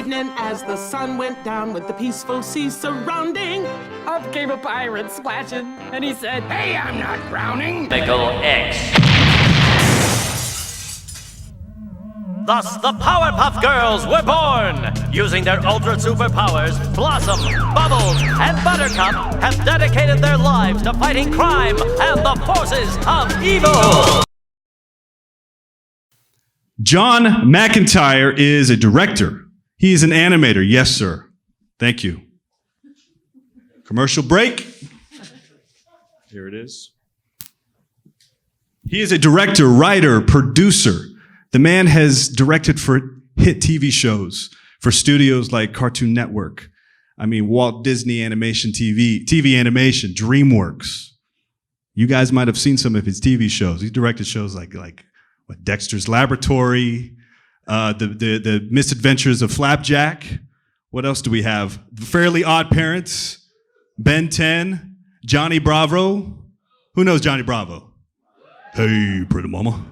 evening, as the sun went down with the peaceful sea surrounding, Up came a pirate splashing, and he said, Hey, I'm not drowning. Michael X. Thus, the Powerpuff Girls were born! Using their ultra superpowers, Blossom, Bubbles, and Buttercup have dedicated their lives to fighting crime and the forces of evil! John McIntyre is a director. He is an animator. Yes, sir. Thank you. Commercial break. Here it is. He is a director, writer, producer. The man has directed for hit TV shows for studios like Cartoon Network. I mean, Walt Disney Animation TV Animation, DreamWorks. You guys might have seen some of his TV shows. He directed shows like what, Dexter's Labratory, the Misadventures of Flapjack. What else do we have? Fairly Odd Parents, Ben 10, Johnny Bravo. Who knows Johnny Bravo? Hey, pretty mama.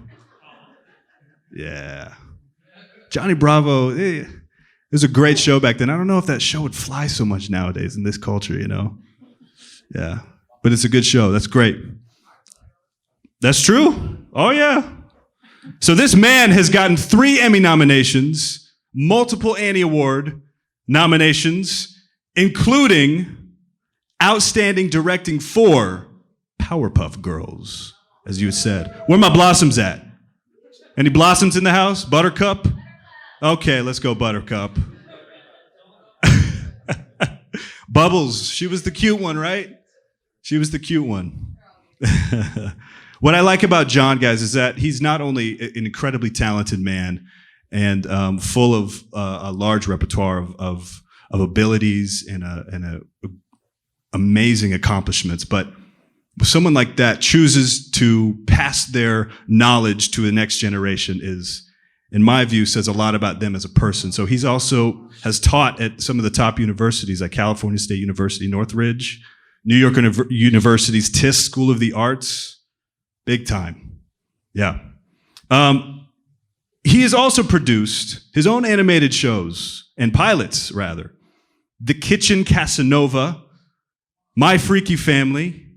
Yeah. Johnny Bravo, it was a great show back then. I don't know if that show would fly so much nowadays in this culture, you know? Yeah. But it's a good show. That's great. That's true? Oh, yeah. So this man has gotten 3 Emmy nominations, multiple Annie Award nominations, including Outstanding Directing for Powerpuff Girls, as you said. Where my blossoms at? Any blossoms in the house? Buttercup? Okay, let's go Buttercup. Bubbles, she was the cute one, right? She was the cute one. What I like about John, guys, is that he's not only an incredibly talented man and full of a large repertoire of abilities and amazing accomplishments, but someone like that chooses to pass their knowledge to the next generation is, in my view, says a lot about them as a person. So he's also has taught at some of the top universities like California State University, Northridge, New York University's TIS School of the Arts. Big time. Yeah. He has also produced his own animated shows and pilots, rather. The Kitchen Casanova, My Freaky Family,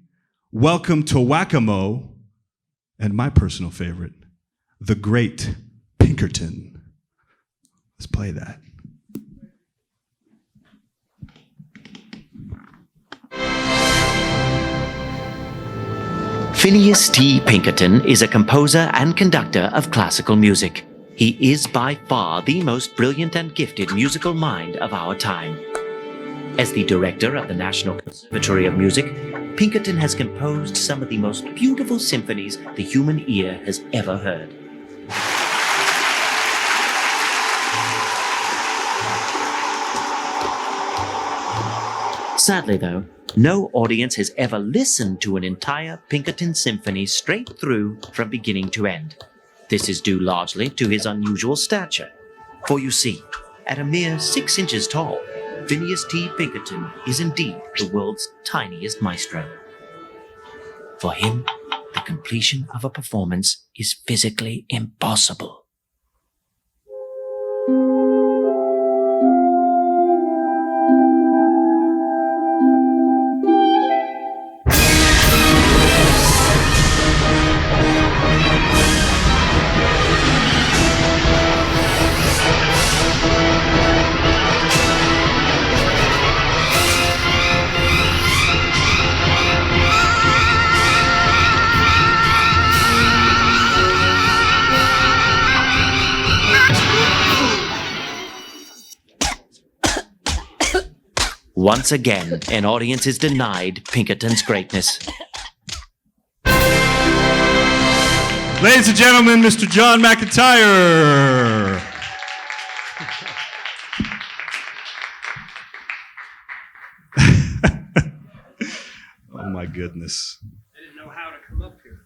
Welcome to Whack-A-Mo, and my personal favorite, The Great Pinkerton. Let's play that. Phineas T. Pinkerton is a composer and conductor of classical music. He is by far the most brilliant and gifted musical mind of our time. As the director of the National Conservatory of Music, Pinkerton has composed some of the most beautiful symphonies the human ear has ever heard. Sadly, though, no audience has ever listened to an entire Pinkerton symphony straight through from beginning to end. This is due largely to his unusual stature. For you see, at a mere 6 inches tall, Phineas T. Pinkerton is indeed the world's tiniest maestro. For him, the completion of a performance is physically impossible. Once again, an audience is denied Pinkerton's greatness. Ladies and gentlemen, Mr. John McIntyre. Oh my goodness. I didn't know how to come up here.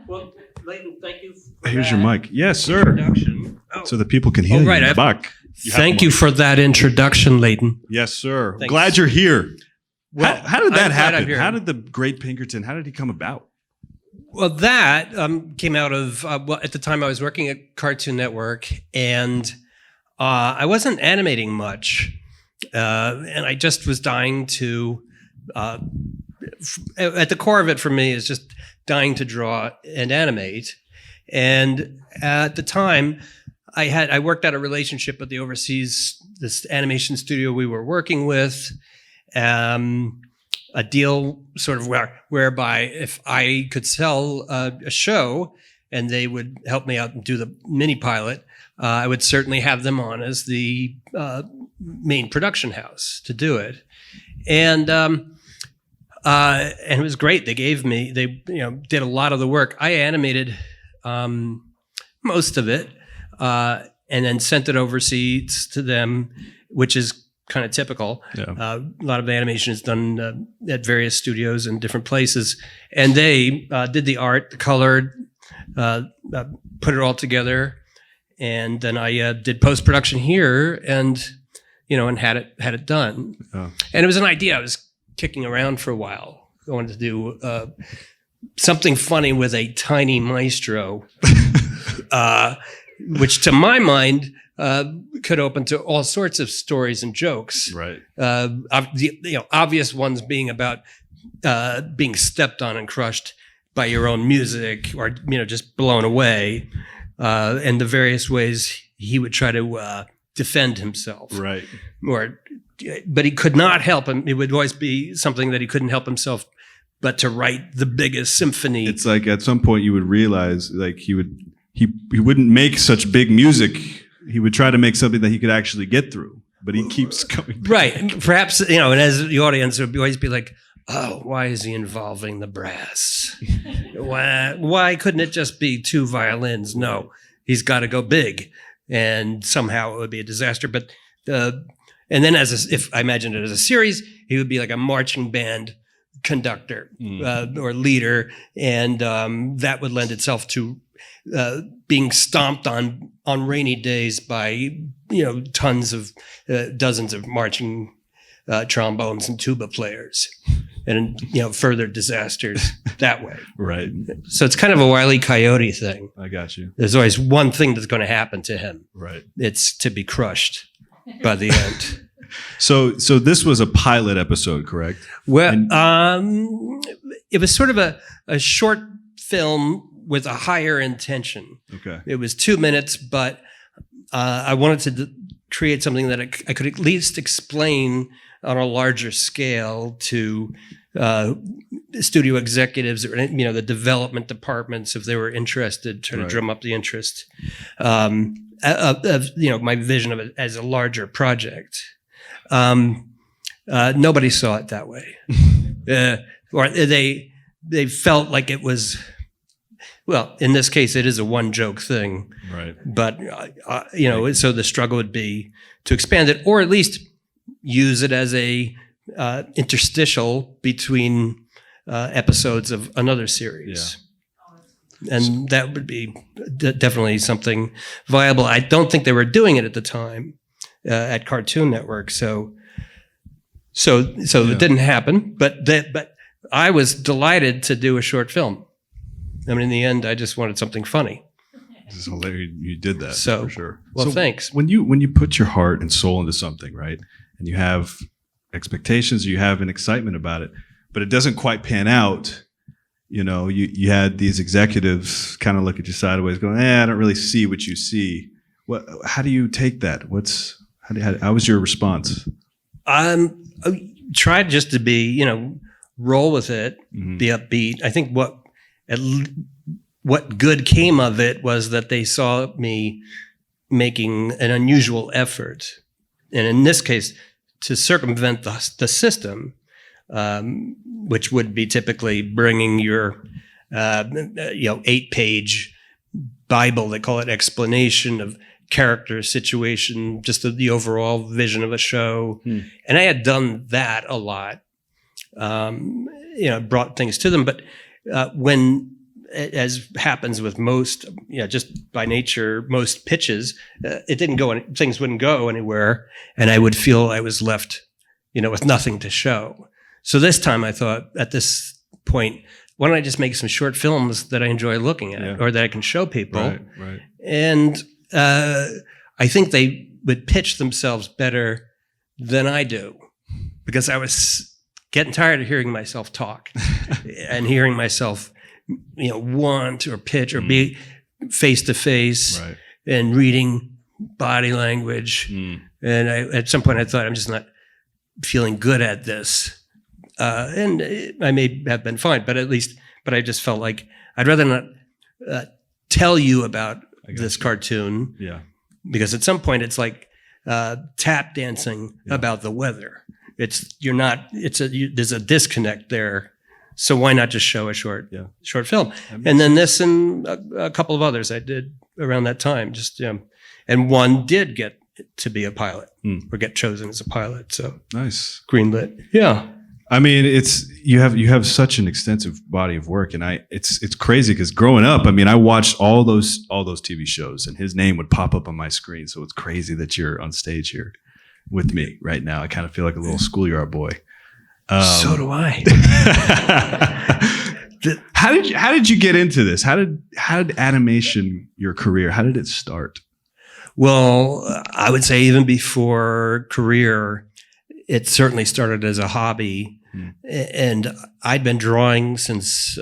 Well, Leighton, thank you. Here's your mic. Yes, sir. Introduction. So that people can hear you in the back. Thank you for that introduction, Leighton. Yes, sir. Thanks. Glad you're here. Well, how did that I'm glad I'm happen? here. How did the great Pinkerton, how did he come about? Well, that came out of, well, at the time I was working at Cartoon Network, and I wasn't animating much. And I just was dying to, at the core of it for me is just dying to draw and animate. And at the time, I worked out a relationship with this animation studio we were working with, a deal sort of whereby if I could sell a show and they would help me out and do the mini pilot, I would certainly have them on as the main production house to do it. And it was great. They did a lot of the work. I animated most of it, and then sent it overseas to them, which is kind of typical. Yeah. A lot of the animation is done at various studios in different places, and they did the art, the color, put it all together, and then I did post production here, and had it done. Oh. And it was an idea I was kicking around for a while. I wanted to do something funny with a tiny maestro, which to my mind could open to all sorts of stories and jokes. Right. The obvious ones being about being stepped on and crushed by your own music, or just blown away, and the various ways he would try to defend himself. Right. But he could not help him. It would always be something that he couldn't help himself but to write the biggest symphony. It's like at some point you would realize like he wouldn't make such big music. He would try to make something that he could actually get through, but he keeps coming back. Right. Perhaps, and as the audience would always be like, oh, why is he involving the brass? Why couldn't it just be 2 violins? No, he's got to go big, and somehow it would be a disaster. But and then if I imagined it as a series, he would be like a marching band conductor or leader, and that would lend itself to being stomped on rainy days by dozens of marching trombones and tuba players, and further disasters that way. Right. So it's kind of a Wile E. Coyote thing. I got you. There's always one thing that's going to happen to him. Right. It's to be crushed by the end. So this was a pilot episode, correct? Well, it was sort of a short film with a higher intention. Okay. It was 2 minutes, but I wanted to create something that I could at least explain on a larger scale to studio executives or the development departments if they were interested, trying to drum up the interest of my vision of it as a larger project. Nobody saw it that way, or they felt like it was. Well, in this case, it is a one joke thing, right? But so the struggle would be to expand it, or at least use it as a interstitial between episodes of another series. Yeah. And that would be definitely something viable. I don't think they were doing it at the time at Cartoon Network, so it didn't happen. But I was delighted to do a short film. I mean, in the end, I just wanted something funny. This is hilarious. You did that, for sure. Well, thanks. When you put your heart and soul into something, right, and you have expectations, you have an excitement about it, but it doesn't quite pan out. You had these executives kind of look at you sideways, going, "I don't really see what you see." How do you take that? How was your response? I tried just to be, roll with it, be upbeat. I think what good came of it was that they saw me making an unusual effort, and in this case, to circumvent the system, which would be typically bringing your 8-page Bible, they call it, explanation of character, situation, just the overall vision of a show. And I had done that a lot, brought things to them. But when, as happens with most, just by nature, most pitches, it didn't go, things wouldn't go anywhere. And I would feel I was left, with nothing to show. So this time I thought, at this point, why don't I just make some short films that I enjoy looking at, Yeah. or that I can show people? Right. And I think they would pitch themselves better than I do, because I was getting tired of hearing myself talk and hearing myself, want or pitch or be face to face and reading body language. And at some point I thought, I'm just not feeling good at this. And I may have been fine, but I just felt like I'd rather not tell you about this cartoon. Yeah. Because at some point it's like tap dancing about the weather. There's a disconnect there. So why not just show a short film? And then this and a couple of others I did around that time. And one did get to be a pilot or get chosen as a pilot. So nice, greenlit. Yeah. I mean, you have such an extensive body of work, and it's crazy because growing up, I mean, I watched all those TV shows, and his name would pop up on my screen. So it's crazy that you're on stage here with me right now. I kind of feel like a little schoolyard boy. So do I. How did you get into this? How did animation, your career, how did it start? Well, I would say even before career, it certainly started as a hobby. And I'd been drawing since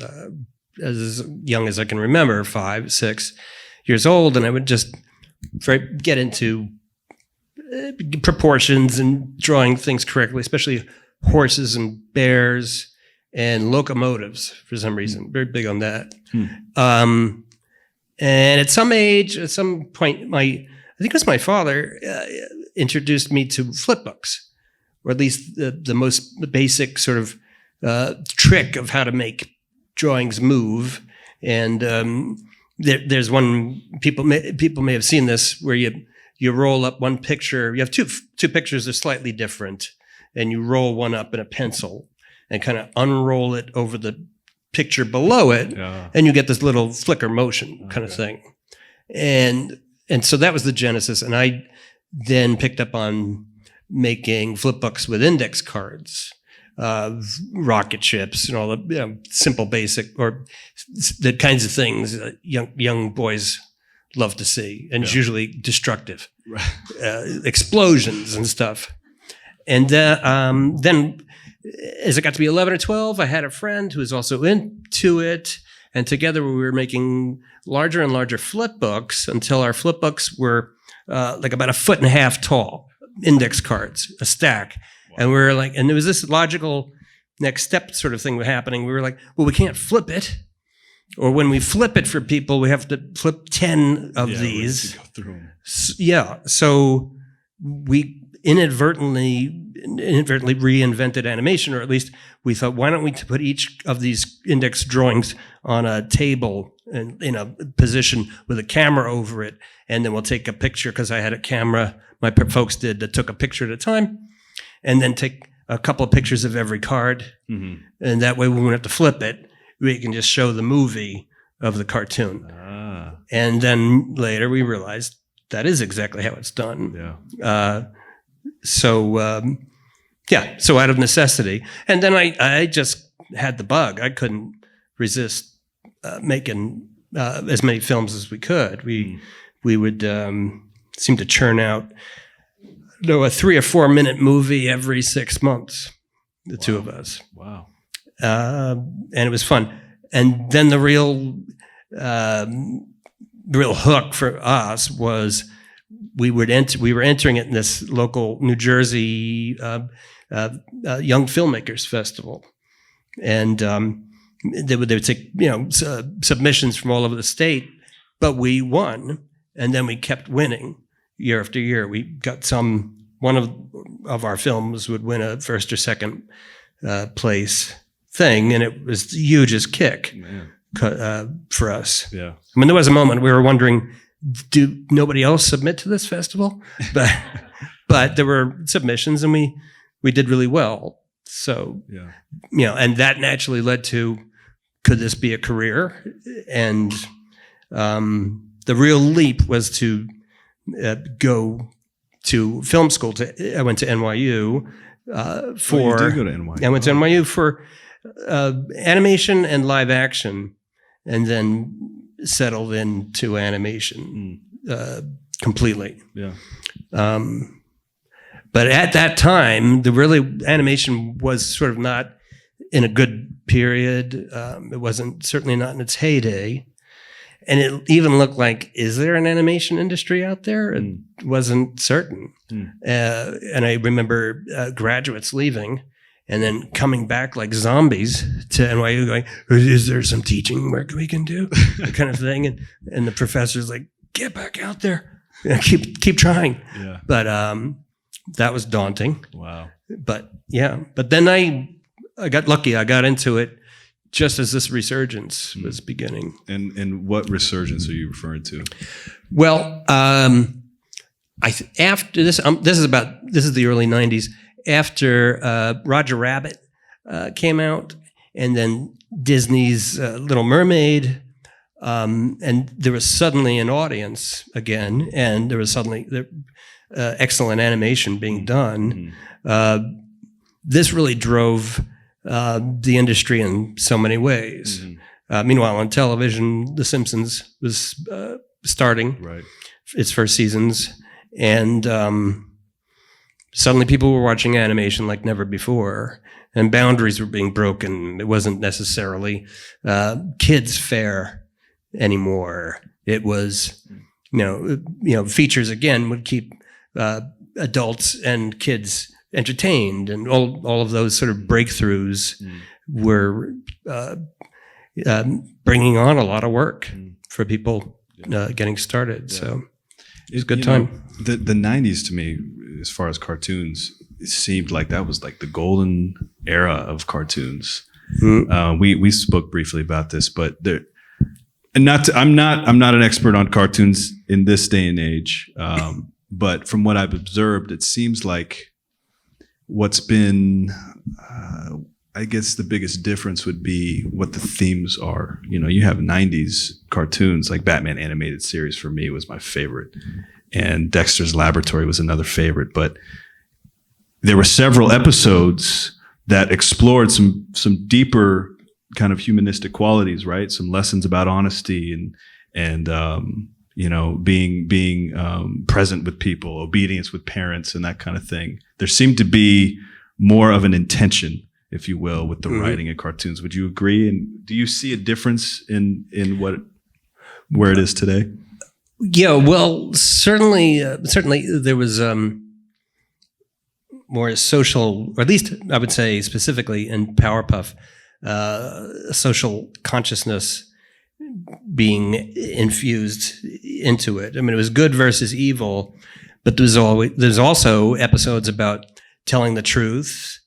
as young as I can remember, 5, 6 years old. And I would just get into proportions and drawing things correctly, especially horses and bears and locomotives for some reason. Very big on that. And at some point, I think it was my father introduced me to flipbooks, or at least the most basic sort of trick of how to make drawings move. And there's one, people may have seen this, where you roll up one picture. You have two pictures that are slightly different, and you roll one up in a pencil and kind of unroll it over the picture below it, and you get this little flicker motion kind of thing. And so that was the genesis. And I then picked up on making flip books with index cards, rocket ships, and all the simple basic, or the kinds of things that young boys love to see, and it's usually destructive, explosions and stuff. And then as I got to be 11 or 12, I had a friend who was also into it, and together we were making larger and larger flip books until our flip books were like about 1.5 feet tall, index cards, a stack. Wow. And we were like, and there was this logical next step sort of thing happening. We were like, well, we can't flip it. Or when we flip it for people, we have to flip 10 of these. Go through them. So we inadvertently reinvented animation, or at least we thought, why don't we put each of these index drawings on a table and in a position with a camera over it, and then we'll take a picture, because I had a camera, my folks did, that took a picture at a time, and then take a couple of pictures of every card, and that way we won't have to flip it. We can just show the movie of the cartoon. And then later we realized that is exactly how it's done. So out of necessity. And then I just had the bug. I couldn't resist making as many films as we could. We would seem to churn out a 3 or 4 minute movie every 6 months, the two of us. Wow. And it was fun. And then the real hook for us was we were entering it in this local New Jersey Young Filmmakers Festival, and they would take submissions from all over the state, but we won, and then we kept winning year after year. We got one of our films would win a first or second place thing, and it was the hugest kick for us. Yeah, I mean, there was a moment we were wondering, do nobody else submit to this festival? But there were submissions, and we did really well. So and that naturally led to, could this be a career? And the real leap was to go to film school. I went to NYU you did go to NYU. I went to NYU for animation and live action, and then settled into animation completely. Yeah. But at that time, animation was sort of not in a good period. It wasn't certainly not in its heyday. And it even looked like, is there an animation industry out there? It wasn't certain. And I remember graduates leaving and then coming back like zombies to NYU going, is there some teaching work we can do? That kind of thing. And the professor's like, get back out there. Keep trying. Yeah. But that was daunting. Wow. But then I got lucky. I got into it just as this resurgence was beginning. And what resurgence are you referring to? Well, after this, this is the early '90s. After Roger Rabbit came out, and then Disney's Little Mermaid, and there was suddenly an audience again, and there was suddenly excellent animation being done. This really drove the industry in so many ways. Meanwhile, on television, The Simpsons was starting its first seasons, and suddenly people were watching animation like never before, and boundaries were being broken. It wasn't necessarily kids' fare anymore. It was, features again would keep adults and kids entertained, and all of those sort of breakthroughs were bringing on a lot of work for people getting started. So it was a good time. The 90s to me, as far as cartoons, it seemed like that was like the golden era of cartoons. We spoke briefly about this, but I'm not an expert on cartoons in this day and age. But from what I've observed, it seems like what's been, I guess the biggest difference would be what the themes are. You have 90s cartoons, like Batman animated series for me was my favorite. And Dexter's Laboratory was another favorite. But there were several episodes that explored some deeper kind of humanistic qualities, right? Some lessons about honesty and being present with people, obedience with parents, and that kind of thing. There seemed to be more of an intention, if you will, with the writing of cartoons. Would you agree? And do you see a difference in where it is today? Yeah, well, certainly there was more social, or at least I would say specifically in Powerpuff, social consciousness being infused into it. I mean, it was good versus evil, but there's also episodes about telling the truth,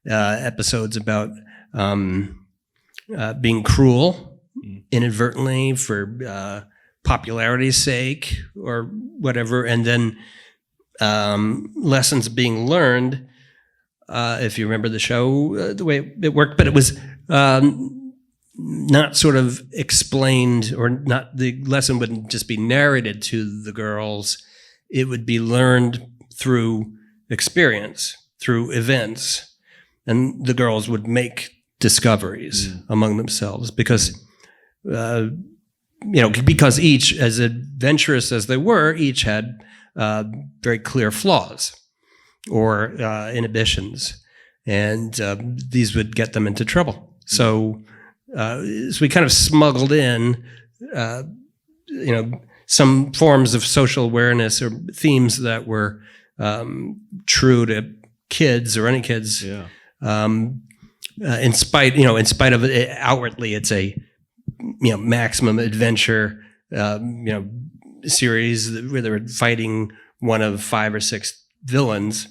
episodes about being cruel inadvertently for popularity's sake or whatever, and then lessons being learned. If you remember the show, the way it worked, but it was not sort of explained, or not, the lesson wouldn't just be narrated to the girls. It would be learned through experience, through events, and the girls would make discoveries among themselves because, because each, as adventurous as they were, each had very clear flaws or inhibitions, and these would get them into trouble. So we kind of smuggled in, some forms of social awareness or themes that were true to kids or any kids. Yeah. In spite of it, outwardly, it's a maximum adventure series where they're fighting one of 5 or 6 villains,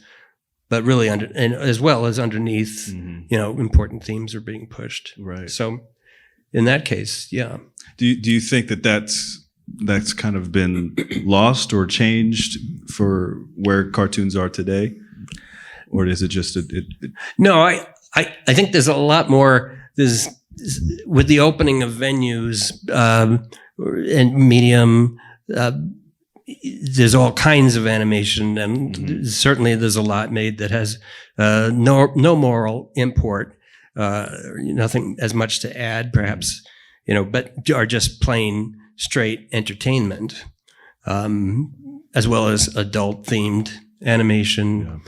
but really as well as underneath, important themes are being pushed. Right. So, in that case, yeah. Do you think that's kind of been lost or changed for where cartoons are today, or is it just No, I think there's a lot more. There's, with the opening of venues and medium, there's all kinds of animation, and certainly there's a lot made that has no moral import. nothing as much to add, perhaps, but are just plain straight entertainment, as well as adult-themed animation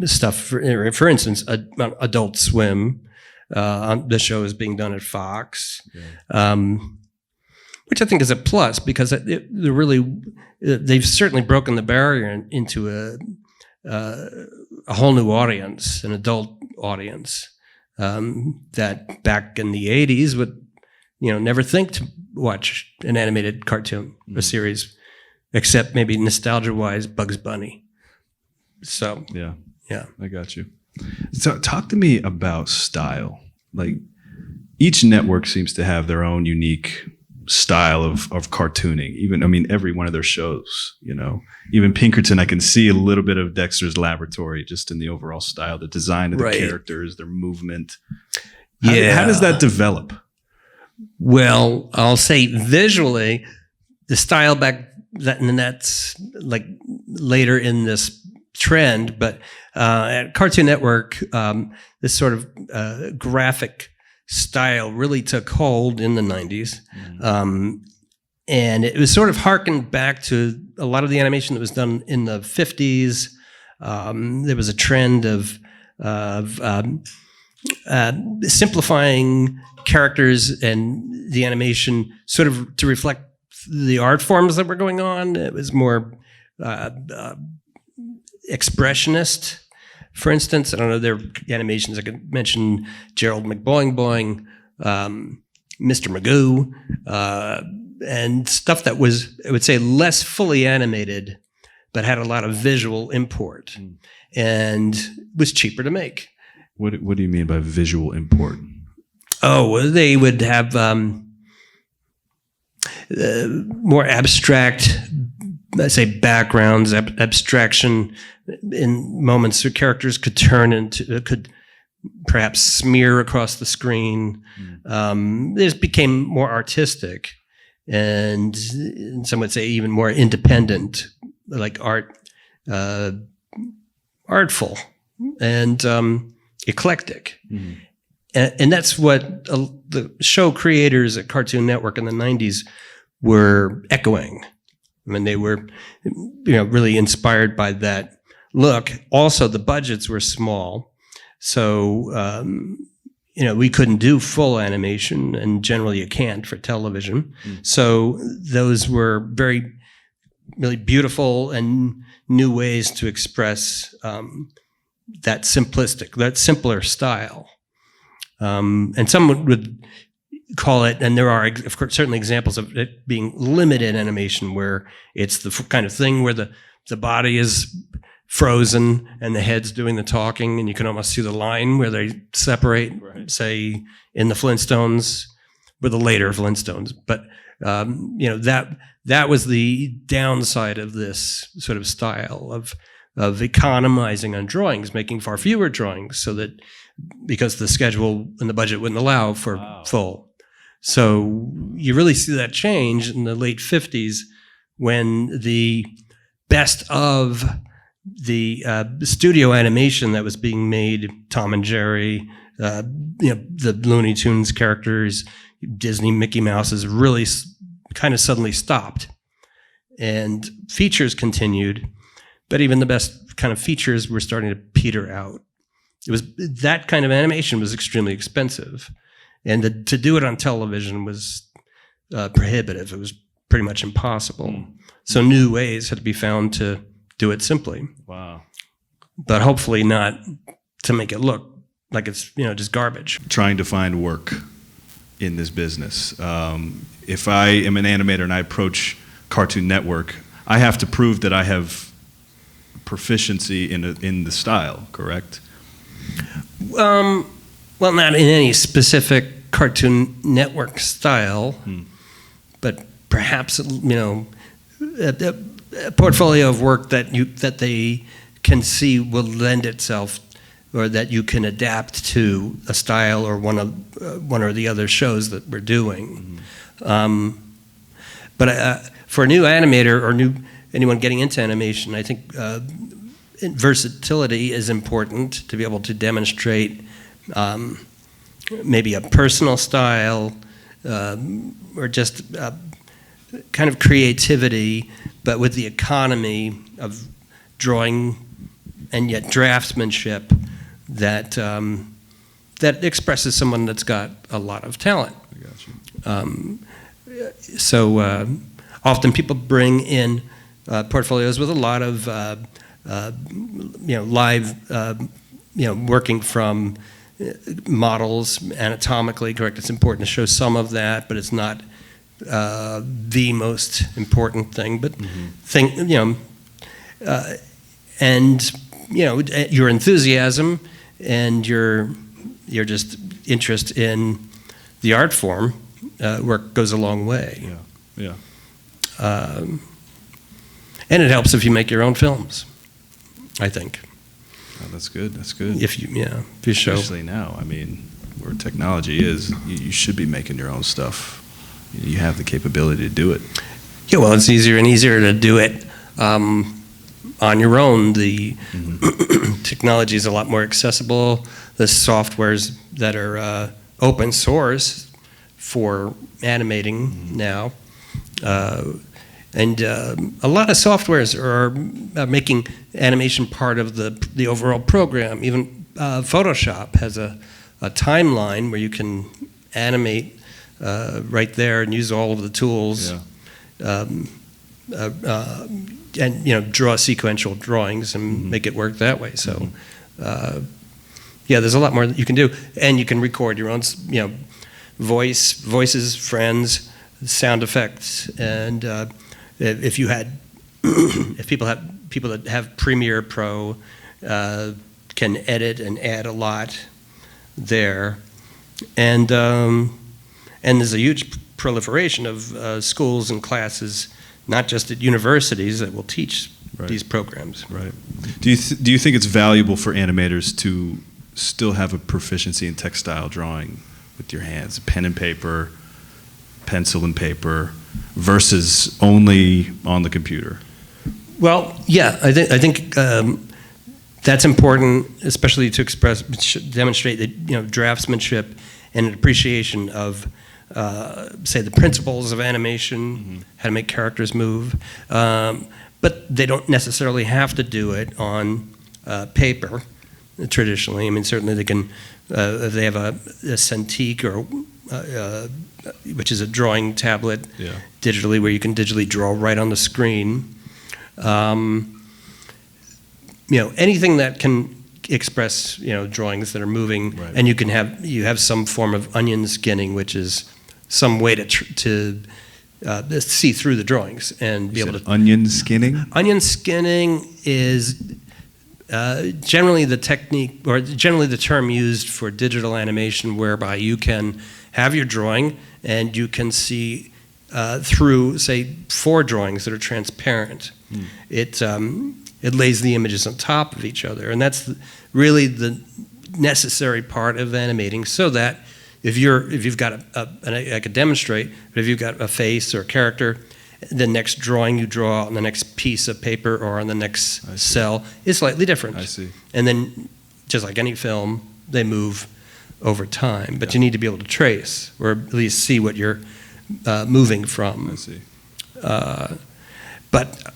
stuff. For instance, Adult Swim. The show is being done at Fox, which I think is a plus because they've certainly broken the barrier into a whole new audience, an adult audience that back in the 80s would never think to watch an animated cartoon or series, except maybe nostalgia-wise Bugs Bunny. So yeah, yeah, I got you. So talk to me about style. Like each network seems to have their own unique style of cartooning. Even, every one of their shows, even Pinkerton, I can see a little bit of Dexter's Labratory just in the overall style, the design of the characters, their movement. How does that develop? Well, I'll say visually, the style that's like later in this trend, but at Cartoon Network, this sort of graphic style really took hold in the 90s. And it was sort of harkened back to a lot of the animation that was done in the 50s. There was a trend of simplifying characters and the animation sort of to reflect the art forms that were going on. It was more expressionist, for instance. I don't know, there are animations I could mention: Gerald McBoing Boing, Mr. Magoo, and stuff that was, I would say, less fully animated, but had a lot of visual import and was cheaper to make. What do you mean by visual import? Oh, they would have more abstract, let's say, backgrounds, abstraction in moments where characters could perhaps smear across the screen. This became more artistic and some would say even more independent, like artful and eclectic. And that's what the show creators at Cartoon Network in the 90s were echoing. I mean, they were, really inspired by that look. Also, the budgets were small, so we couldn't do full animation, and generally you can't for television. So those were really beautiful and new ways to express that simpler style. And some would call it, and there are, of course, certainly examples of it being limited animation, where it's the kind of thing where the body is frozen and the head's doing the talking, and you can almost see the line where they separate, say, in the Flintstones, with the later Flintstones. But that was the downside of this sort of style of economizing on drawings, making far fewer drawings, so that because the schedule and the budget wouldn't allow for full. So you really see that change in the late 50s when the best of the studio animation that was being made, Tom and Jerry, the Looney Tunes characters, Disney Mickey Mouse's, really kind of suddenly stopped. And features continued, but even the best kind of features were starting to peter out. That kind of animation was extremely expensive. And to do it on television was prohibitive. It was pretty much impossible. So new ways had to be found to do it simply. Wow. But hopefully not to make it look like it's just garbage. Trying to find work in this business. If I am an animator and I approach Cartoon Network, I have to prove that I have proficiency in the style, correct? Well, not in any specific Cartoon Network style, but perhaps a portfolio of work that they can see will lend itself, or that you can adapt to a style or one or the other shows that we're doing. But for a new animator or anyone getting into animation, I think versatility is important to be able to demonstrate maybe a personal style, or just kind of creativity, but with the economy of drawing and yet draftsmanship that that expresses someone that's got a lot of talent. I got you. So often people bring in portfolios with a lot of live, working from models anatomically correct. It's important to show some of that, but it's not the most important thing. But and your enthusiasm and your just interest in the art form work goes a long way. Yeah. And it helps if you make your own films, I think. Oh, that's good. That's good. If you show. Especially now, I mean, where technology is, you should be making your own stuff. You have the capability to do it. Yeah, well, it's easier and easier to do it on your own. The technology is a lot more accessible. The softwares that are open source for animating now, and a lot of softwares are making animation part of the overall program. Even Photoshop has a timeline where you can animate right there and use all of the tools. And draw sequential drawings and make it work that way. So, there's a lot more that you can do, and you can record your own, voices, friends, sound effects, and if you had, if people that have Premiere Pro can edit and add a lot there, and there's a huge proliferation of schools and classes, not just at universities, that will teach these programs. Right. Do you think it's valuable for animators to still have a proficiency in textile drawing with your hands, pen and paper, pencil and paper, versus only on the computer? Well, yeah, I think that's important, especially to demonstrate that draftsmanship and an appreciation of say the principles of animation, how to make characters move, but they don't necessarily have to do it on paper traditionally. I mean, certainly they can, if they have a Cintiq or which is a drawing tablet digitally, where you can digitally draw right on the screen. Anything that can express drawings that are moving, and you have some form of onion skinning, which is some way to see through the drawings and be able to. Onion skinning? Onion skinning is generally the technique, or generally the term used for digital animation, whereby you can have your drawing and you can see through, say, 4 drawings that are transparent. It lays the images on top of each other, and that's really the necessary part of animating, so that if you've got and I could demonstrate, but if you've got a face or a character, the next drawing you draw on the next piece of paper or on the next cell is slightly different. I see. And then, just like any film, they move over time, but you need to be able to trace, or at least see what you're moving from. I see. But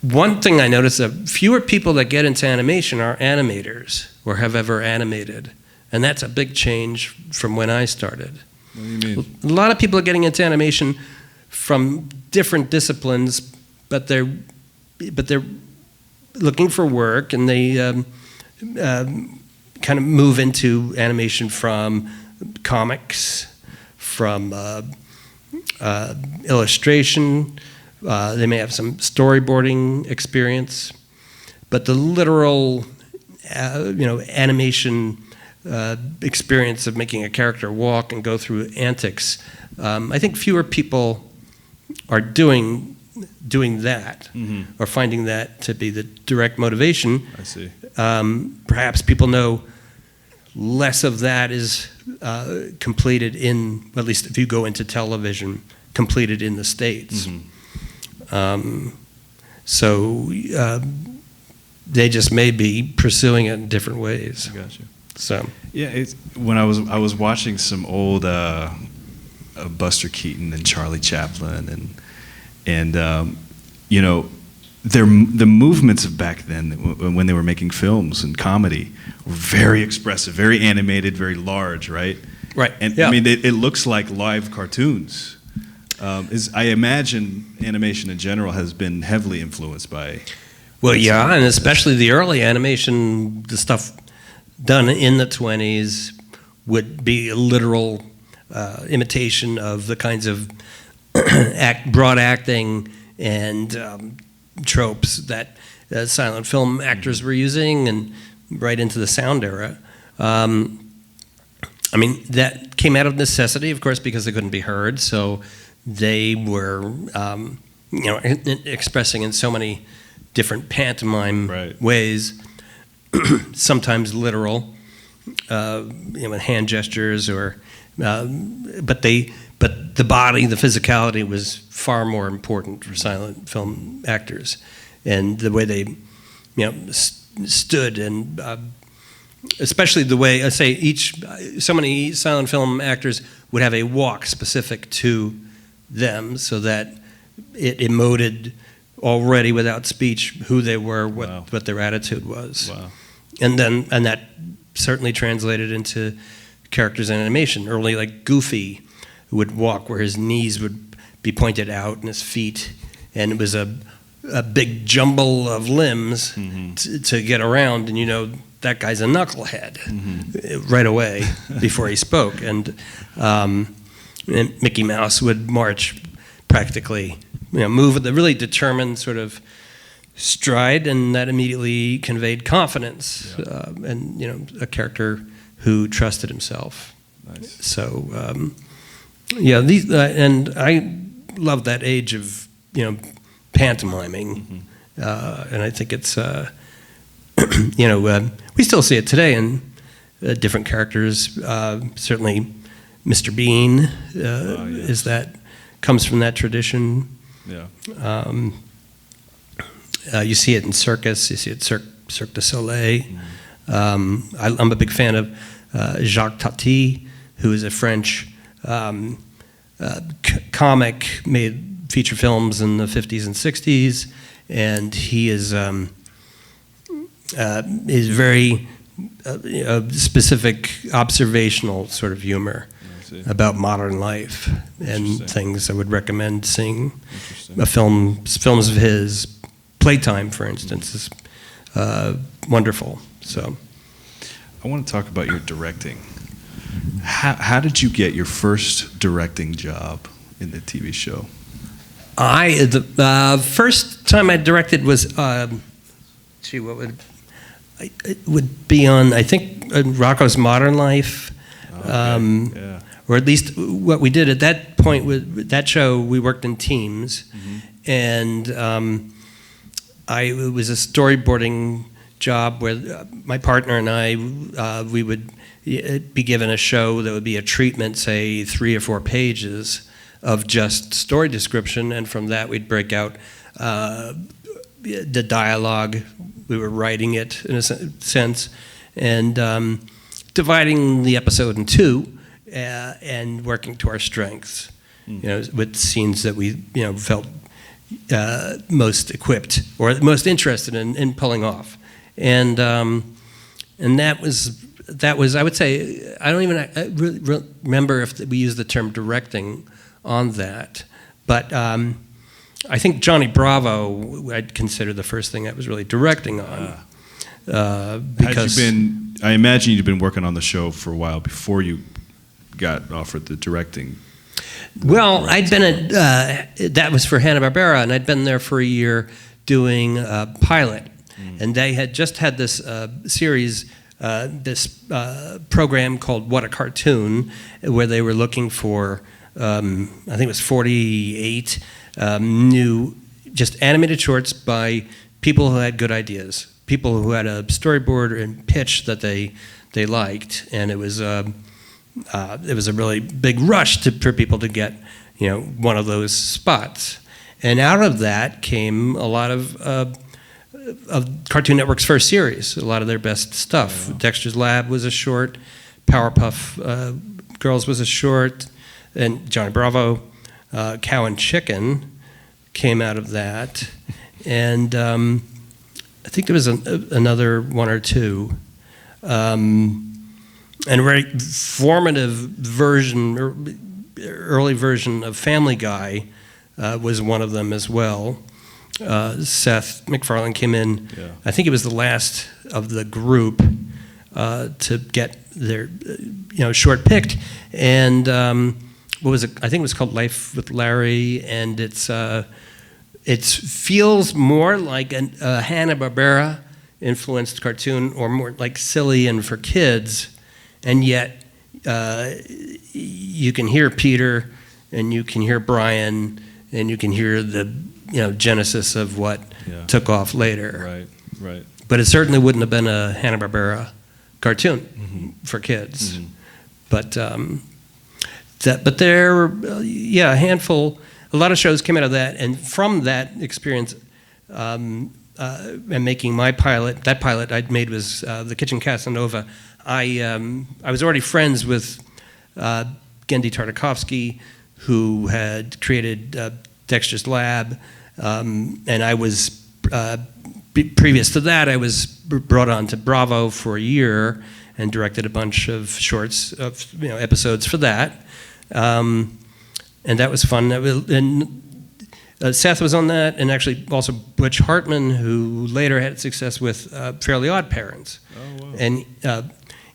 one thing I noticed, that fewer people that get into animation are animators or have ever animated. And that's a big change from when I started. What do you mean? A lot of people are getting into animation from different disciplines, but they're looking for work, and they kind of move into animation from comics, from illustration. They may have some storyboarding experience, but the literal, animation experience of making a character walk and go through antics, I think fewer people are doing that, or finding that to be the direct motivation. I see. Perhaps people know less of that is completed in, at least if you go into television, completed in the States. So they just may be pursuing it in different ways. I got you. So Yeah, when I was watching some old Buster Keaton and Charlie Chaplin and you know, the movements of back then when they were making films and comedy were very expressive, very animated, very large, right? right, And yeah. I mean, it looks like live cartoons. I imagine animation in general has been heavily influenced by. Well, yeah, and especially the early animation, the stuff done in the 20s would be a literal imitation of the kinds of broad acting and tropes that silent film actors were using, and right into the sound era. I mean, that came out of necessity, of course, because they couldn't be heard, so they were, expressing in so many different pantomime ways, sometimes literal, with hand gestures, or, but the body, the physicality was far more important for silent film actors, and the way they, stood, and especially the way I say so many silent film actors would have a walk specific to them, so that it emoted already without speech who they were, what their attitude was. Wow. And that certainly translated into characters in animation. Early, like Goofy would walk where his knees would be pointed out and his feet, and it was a big jumble of limbs to get around, and that guy's a knucklehead right away before he spoke. And Mickey Mouse would march practically, move with a really determined sort of stride, and that immediately conveyed confidence, and a character who trusted himself. Nice. So these and I love that age of pantomiming, and I think it's we still see it today in different characters. Certainly, Mr. Bean comes from that tradition. Yeah. You see it in circus. You see it Cirque du Soleil. I'm a big fan of Jacques Tati, who is a French comic, made feature films in the 50s and 60s, and he is very specific observational sort of humor about modern life and things. I would recommend seeing films of his. Playtime, for instance, is wonderful. So, I want to talk about your directing. How did you get your first directing job in the TV show? The first time I directed was, it would be on, I think, Rocco's Modern Life. Okay. Or at least what we did at that point with that show, we worked in teams, and it was a storyboarding job where my partner and I, we would be given a show that would be a treatment, say 3 or 4 pages of just story description, and from that we'd break out the dialogue. We were writing it in a sense, and dividing the episode in 2, and working to our strengths, with scenes that we felt most equipped or most interested in pulling off, and that was I would say, I don't even remember if we used the term directing on that, but I think Johnny Bravo I'd consider the first thing I was really directing on, because I imagine you'd been working on the show for a while before you got offered the directing. Well, I'd been at, that was for Hanna-Barbera, and I'd been there for a year doing a pilot. And they had just had this series, this program called What a Cartoon, where they were looking for, I think it was 48 new, just animated shorts by people who had good ideas, people who had a storyboard and pitch that they liked, and it was a really big rush for people to get, one of those spots. And out of that came a lot of of Cartoon Network's first series. A lot of their best stuff. Wow. Dexter's Lab was a short. Powerpuff Girls was a short, and Johnny Bravo, Cow and Chicken came out of that, and I think there was another one or two, and a very formative version, early version of Family Guy was one of them as well. Seth MacFarlane came in, I think it was the last of the group to get their short picked, and what was it? I think it was called Life with Larry, and it feels more like a Hanna-Barbera influenced cartoon, or more like silly and for kids, and yet you can hear Peter and you can hear Brian and you can hear the genesis of what took off later. Right. But it certainly wouldn't have been a Hanna-Barbera cartoon for kids. But but there were a handful. A lot of shows came out of that, and from that experience, and making my pilot. That pilot I'd made was The Kitchen Casanova. I was already friends with Gendy Tartakovsky, who had created Dexter's Lab, and I was previous to that, I was brought on to Bravo for a year and directed a bunch of shorts, episodes for that, and that was fun. Seth was on that, and actually also Butch Hartman, who later had success with Fairly Odd Parents. Oh, wow. And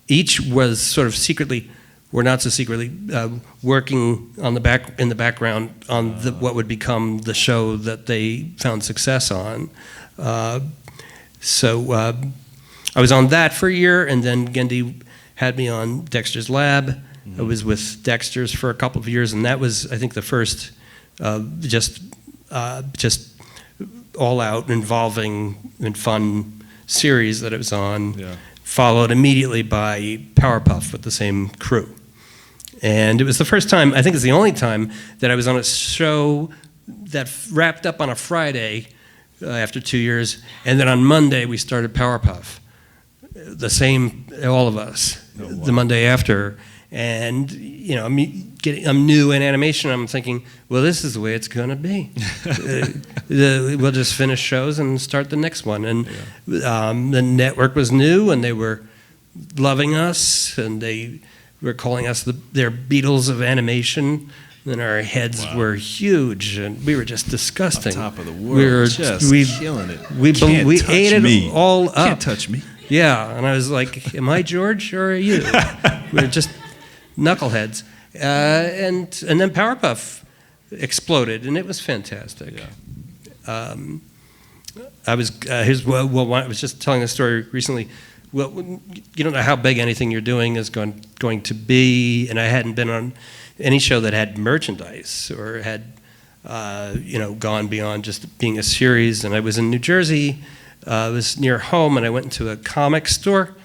each was sort of secretly, or not so secretly, working on in the background on what would become the show that they found success on. So I was on that for a year, and then Gendy had me on Dexter's Lab. I was with Dexter's for a couple of years, and that was, I think, the first just all-out involving and fun series that it was on. Yeah. Followed immediately by Powerpuff with the same crew. And it was the first time, I think it's the only time, that I was on a show that wrapped up on a Friday after 2 years, and then on Monday we started Powerpuff. The same, all of us, the Monday after. And I'm new in animation. I'm thinking, well, this is the way it's going to be. We'll just finish shows and start the next one. And the network was new, and they were loving us, and they were calling us their Beatles of animation. And our heads were huge, and we were just disgusting. On top of the world, we were killing it. We ate it all up. Can't touch me. Yeah, and I was like, am I George or are you? We were just knuckleheads. And then Powerpuff exploded, and it was fantastic. Yeah. I was I was just telling a story recently. Well, you don't know how big anything you're doing is going to be, and I hadn't been on any show that had merchandise or had gone beyond just being a series. And I was in New Jersey. I was near home, and I went into a comic store,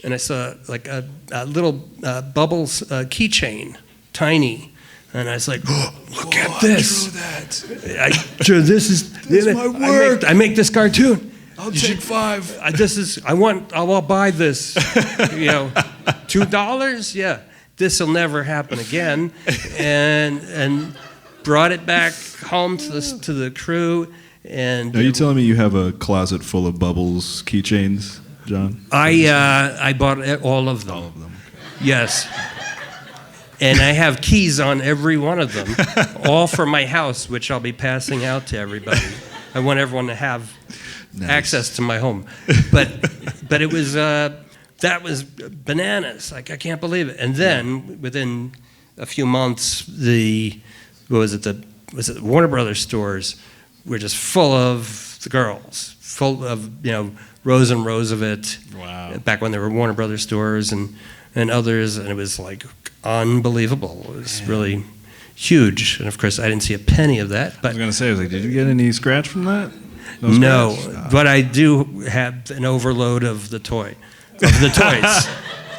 and I saw like a little Bubbles keychain, tiny, and I was like, "Oh, look at this! I drew that. This is my work. I make this cartoon. I'll take $5. I'll buy this. $2? Yeah, this will never happen again." And brought it back home to the crew. And are you telling me you have a closet full of Bubbles keychains, John? I bought all of them. All of them. Yes. And I have keys on every one of them, all for my house, which I'll be passing out to everybody. I want everyone to have access to my home. But it was that was bananas. Like, I can't believe it. And then within a few months, the Warner Brothers stores were just full of the girls, full of rows and rows of it. Wow. Back when there were Warner Brothers stores and others, and it was like unbelievable. It was really huge, and of course I didn't see a penny of that. But I was going to say, did you get any scratch from that? No, but I do have an overload of the toys. That's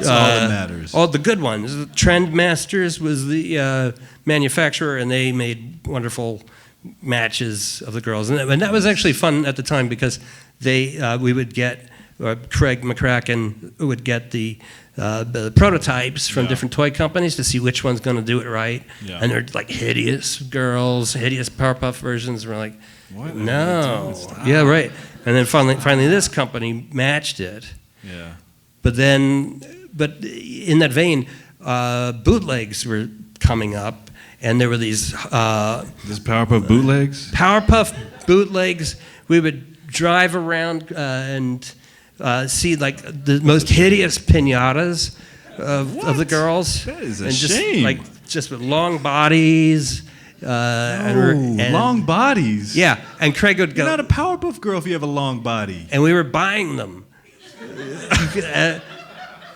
all that matters. All the good ones. Trendmasters was the manufacturer, and they made wonderful matches of the girls, and that was actually fun at the time because we would get, or Craig McCracken would get the prototypes from different toy companies to see which one's going to do it right. Yeah. And they're like hideous girls, hideous Powerpuff versions. We're like, what? No. Yeah, right. And then finally this company matched it. Yeah. But in that vein, bootlegs were coming up, and there were these Powerpuff bootlegs? Powerpuff bootlegs. We would drive around and see like the most hideous pinatas of the girls. That is a and shame. Just with long bodies. And long bodies. Yeah, and Craig would go. You're not a Powerpuff Girl if you have a long body. And we were buying them.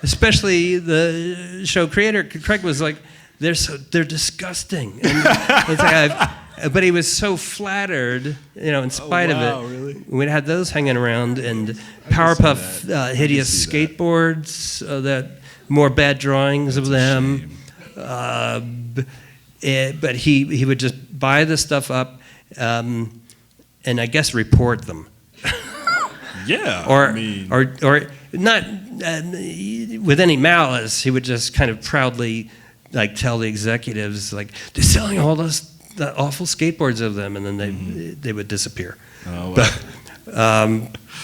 Especially the show creator, Craig was like, they're disgusting. And it's like but he was so flattered, in spite of it. Really? We'd had those hanging around, and Powerpuff hideous skateboards, that more bad drawings of them. But he would just buy the stuff up, and I guess report them. Yeah. Or not with any malice. He would just kind of proudly tell the executives they're selling all those awful skateboards of them, and then they would disappear. Oh, wow.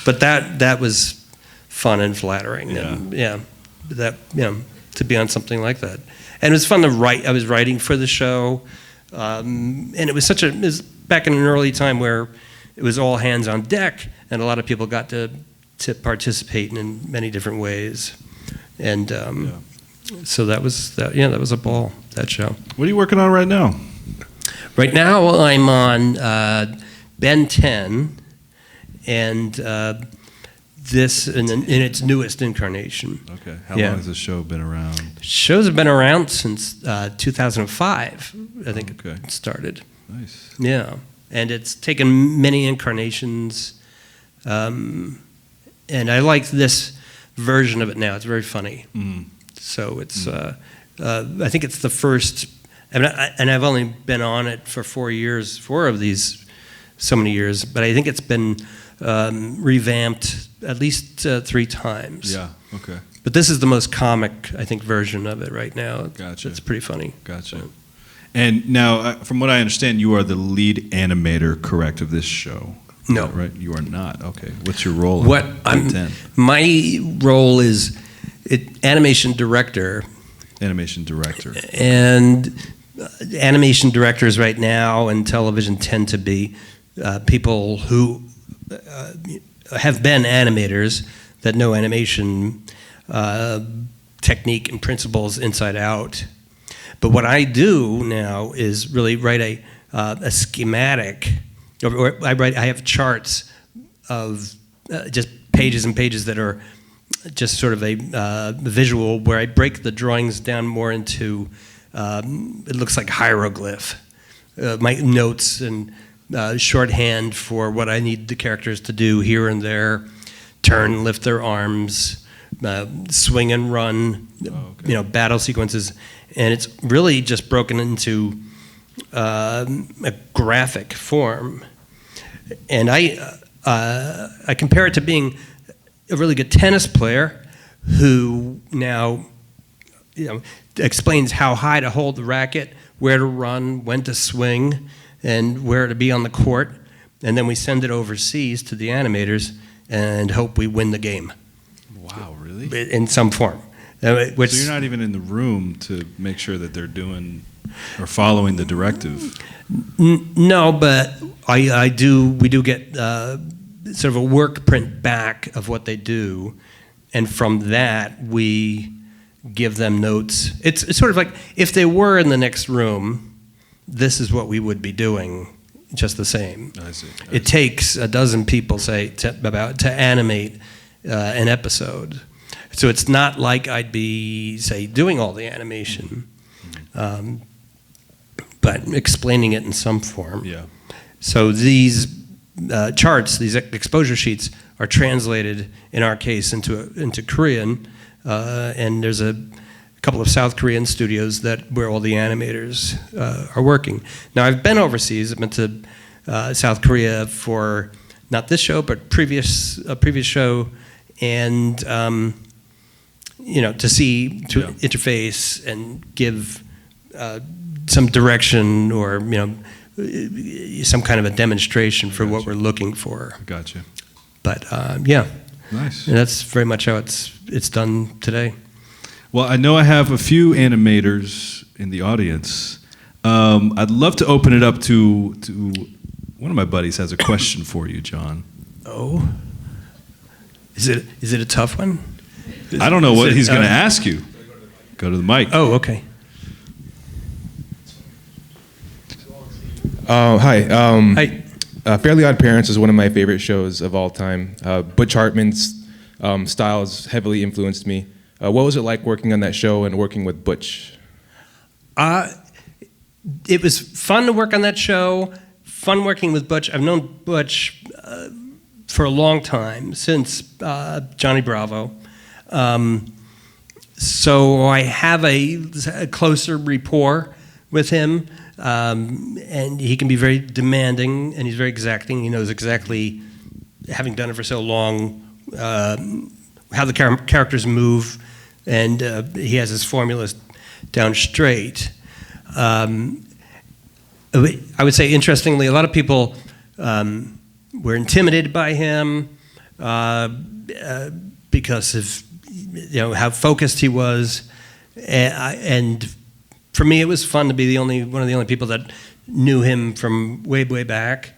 But that was fun and flattering. Yeah. And to be on something like that, and it was fun to write. I was writing for the show, and it was back in an early time where it was all hands on deck, and a lot of people got to participate in many different ways, and so that was a ball, that show. What are you working on right now? Right now I'm on Ben 10, and this in its newest incarnation. Okay. How long has this show been around? Shows have been around since 2005. I think it started. Nice. Yeah. And it's taken many incarnations, and I like this version of it now. It's very funny. So it's, I think it's the first, and I've only been on it for 4 years, so many years, but I think it's been revamped at least 3 times. Yeah, okay. But this is the most comic, I think, version of it right now. Gotcha. It's pretty funny. Gotcha. And now, from what I understand, you are the lead animator, correct, of this show? No. Right? You are not. Okay. What's your role? My role is animation director. Animation director. And animation directors right now in television tend to be people who have been animators that know animation technique and principles inside out. But what I do now is really write a schematic. I have charts of just pages and pages that are just sort of a visual where I break the drawings down more into, it looks like hieroglyph. My notes and shorthand for what I need the characters to do here and there, turn, lift their arms, swing and run, battle sequences. And it's really just broken into a graphic form. And I compare it to being a really good tennis player who now explains how high to hold the racket, where to run, when to swing, and where to be on the court. And then we send it overseas to the animators and hope we win the game. Wow, really? In some form. So you're not even in the room to make sure that they're doing or following the directive? No, but we do get sort of a work print back of what they do, and from that we give them notes. It's sort of like if they were in the next room, this is what we would be doing, just the same. I see. It takes a dozen people, say, to animate an episode. So it's not like I'd be, say, doing all the animation, but explaining it in some form. Yeah. So these charts, these exposure sheets, are translated, in our case, into Korean, and there's a couple of South Korean studios where all the animators are working. Now, I've been overseas. I've been to South Korea for not this show, but a previous show, and to see, to interface and give some direction or some kind of a demonstration for what we're looking for. Gotcha. But yeah, nice. And that's very much how it's done today. Well, I know I have a few animators in the audience. I'd love to open it up to one of my buddies has a question for you, John. Oh, is it a tough one? I don't know what he's going to ask you. Go to the mic. Oh, okay. Hi. Hi. Fairly Odd Parents is one of my favorite shows of all time. Butch Hartman's style has heavily influenced me. What was it like working on that show and working with Butch? It was fun to work on that show, fun working with Butch. I've known Butch for a long time, since Johnny Bravo. So I have a closer rapport with him, and he can be very demanding, and he's very exacting. He knows exactly, having done it for so long, how the characters move, and he has his formulas down straight. I would say, interestingly, a lot of people were intimidated by him because of how focused he was, and for me, it was fun to be one of the only people that knew him from way back,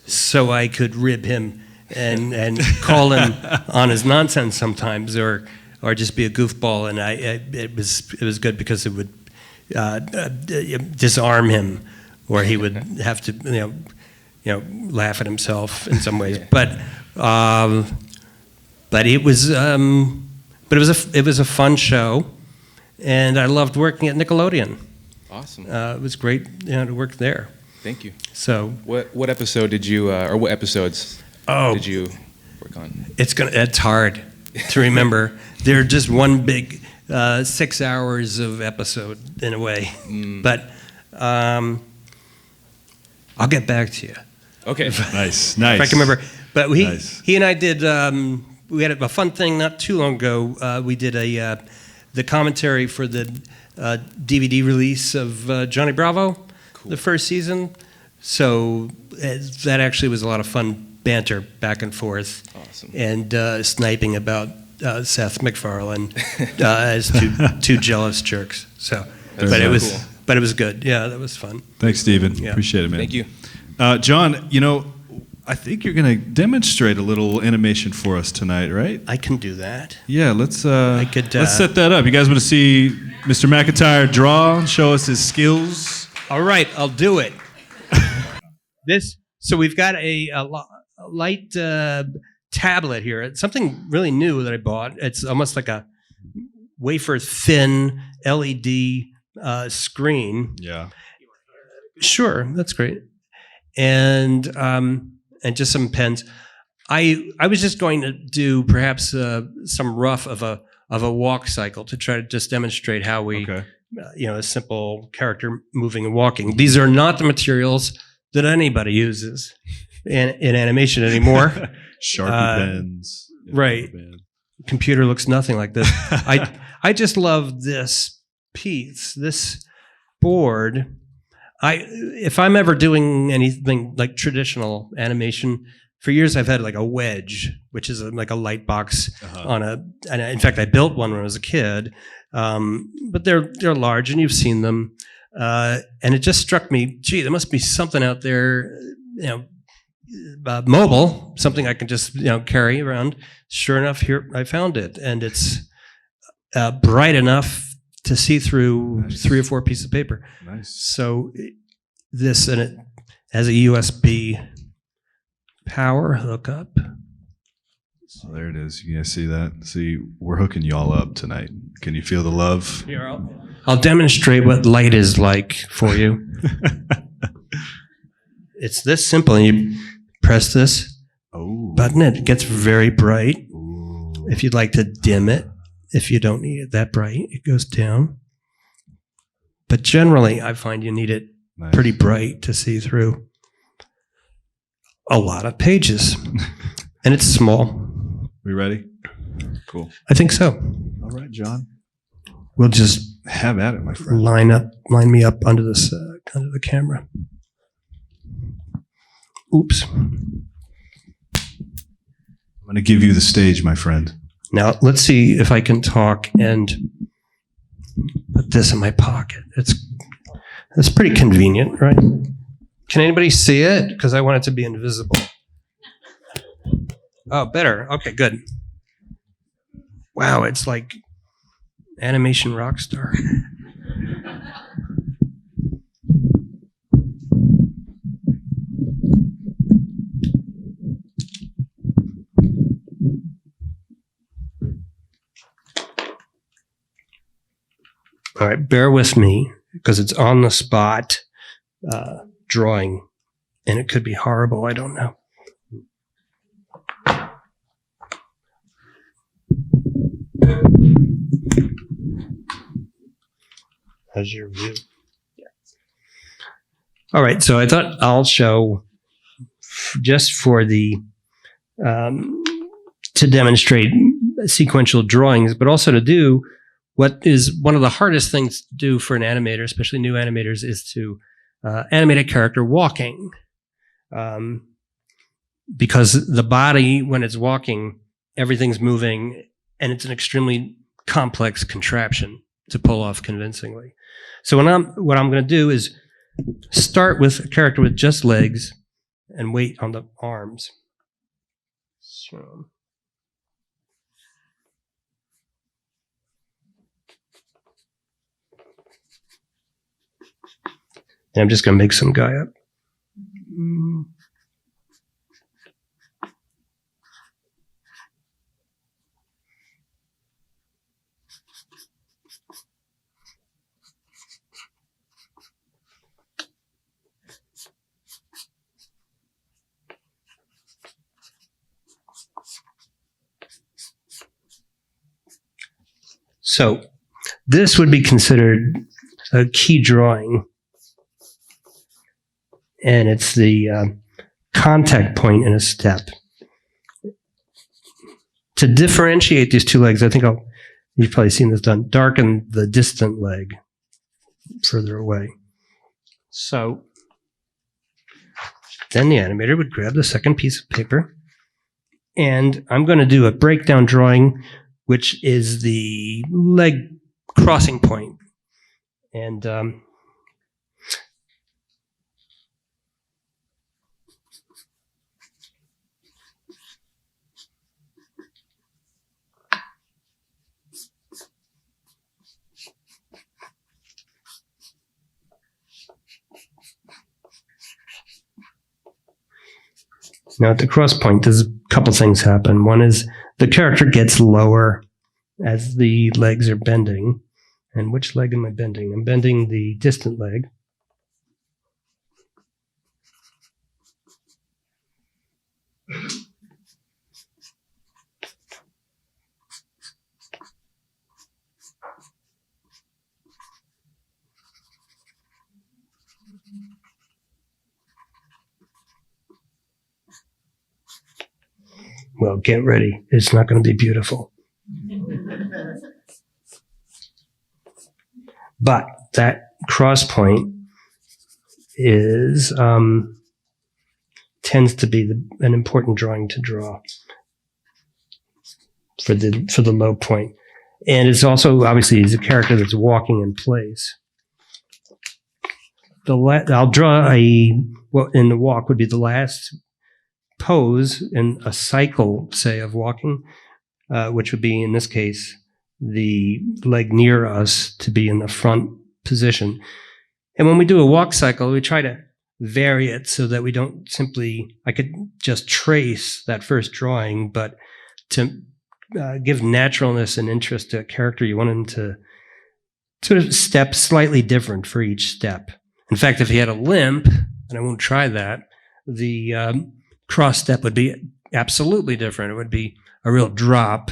so I could rib him and call him on his nonsense sometimes, or just be a goofball, and it was good because it would disarm him, or he would have to laugh at himself in some ways. But it was it was a fun show, and I loved working at Nickelodeon. Awesome. It was great to work there. Thank you. So what episode did you or what episodes did you work on? It's hard to remember. They're just one big 6 hours of episode in a way. But I'll get back to you. Okay. Nice. If I can remember. But he and I did, we had a fun thing not too long ago. We did the commentary for the DVD release of Johnny Bravo, the first season. So that actually was a lot of fun banter back and forth. Awesome. And sniping about Seth MacFarlane as two jealous jerks. So, but it was good. Yeah, that was fun. Thanks, Stephen. Yeah. Appreciate it, man. Thank you. John, I think you're going to demonstrate a little animation for us tonight, right? I can do that. Yeah, let's let's set that up. You guys want to see Mr. McIntyre draw and show us his skills? All right, I'll do it. So we've got a light tablet here. It's something really new that I bought. It's almost like a wafer thin LED screen. Yeah. Sure, that's great. And just some pens. I was just going to do perhaps some rough of a walk cycle to try to just demonstrate how we, a simple character moving and walking. These are not the materials that anybody uses in animation anymore. Sharpie pens. Right. Computer looks nothing like this. I just love this piece, this board. If I'm ever doing anything like traditional animation, for years I've had like a wedge, which is like a light box and in fact I built one when I was a kid, but they're large and you've seen them, and it just struck me, gee, there must be something out there, mobile, something I can just carry around. Sure enough, here I found it, and it's bright enough to see through 3 or 4 pieces of paper. Nice. So this, and it has a USB power hookup. Oh, there it is. You guys see that? See, we're hooking y'all up tonight. Can you feel the love? Here, I'll demonstrate what light is like for you. It's this simple, and you press this button, it gets very bright. Ooh. If you'd like to dim it, if you don't need it that bright, it goes down. But generally, I find you need it pretty bright to see through. a lot of pages. And it's small. We ready? Cool. I think so. All right, John. We'll just Have at it, my friend. line me up under this under the camera. Oops. I'm going to give you the stage, my friend. Now let's see if I can talk and put this in my pocket. It's pretty convenient, right? Can anybody see it? Because I want it to be invisible. Oh, better. Okay, good. Wow, it's like animation rock star. All right, bear with me because it's on the spot drawing, and it could be horrible. I don't know. How's your view? All right, so I thought I'll show just for the to demonstrate sequential drawings, but also to do what is one of the hardest things to do for an animator, especially new animators, is to animate a character walking. Because the body, when it's walking, everything's moving, and it's an extremely complex contraption to pull off convincingly. So what I'm going to do is start with a character with just legs and wait on the arms. So. And I'm just going to make some guy up. So this would be considered a key drawing. And it's the contact point in a step. To differentiate these two legs, I think you've probably seen this done, darken the distant leg further away. So then the animator would grab the second piece of paper, and I'm going to do a breakdown drawing, which is the leg crossing point. And now at the cross point, there's a couple things happen. One is the character gets lower as the legs are bending. And which leg am I bending? I'm bending the distant leg. Well, get ready. It's not going to be beautiful. But that cross point is tends to be an important drawing to draw for the low point. And it's also, obviously, he's a character that's walking in place. I'll draw what in the walk would be the last pose in a cycle, say, of walking, which would be, in this case, the leg near us to be in the front position. And when we do a walk cycle, we try to vary it so that we don't I could just trace that first drawing, but to give naturalness and interest to a character, you want him to sort of step slightly different for each step. In fact, if he had a limp, and I won't try that, the cross step would be absolutely different. It would be a real drop,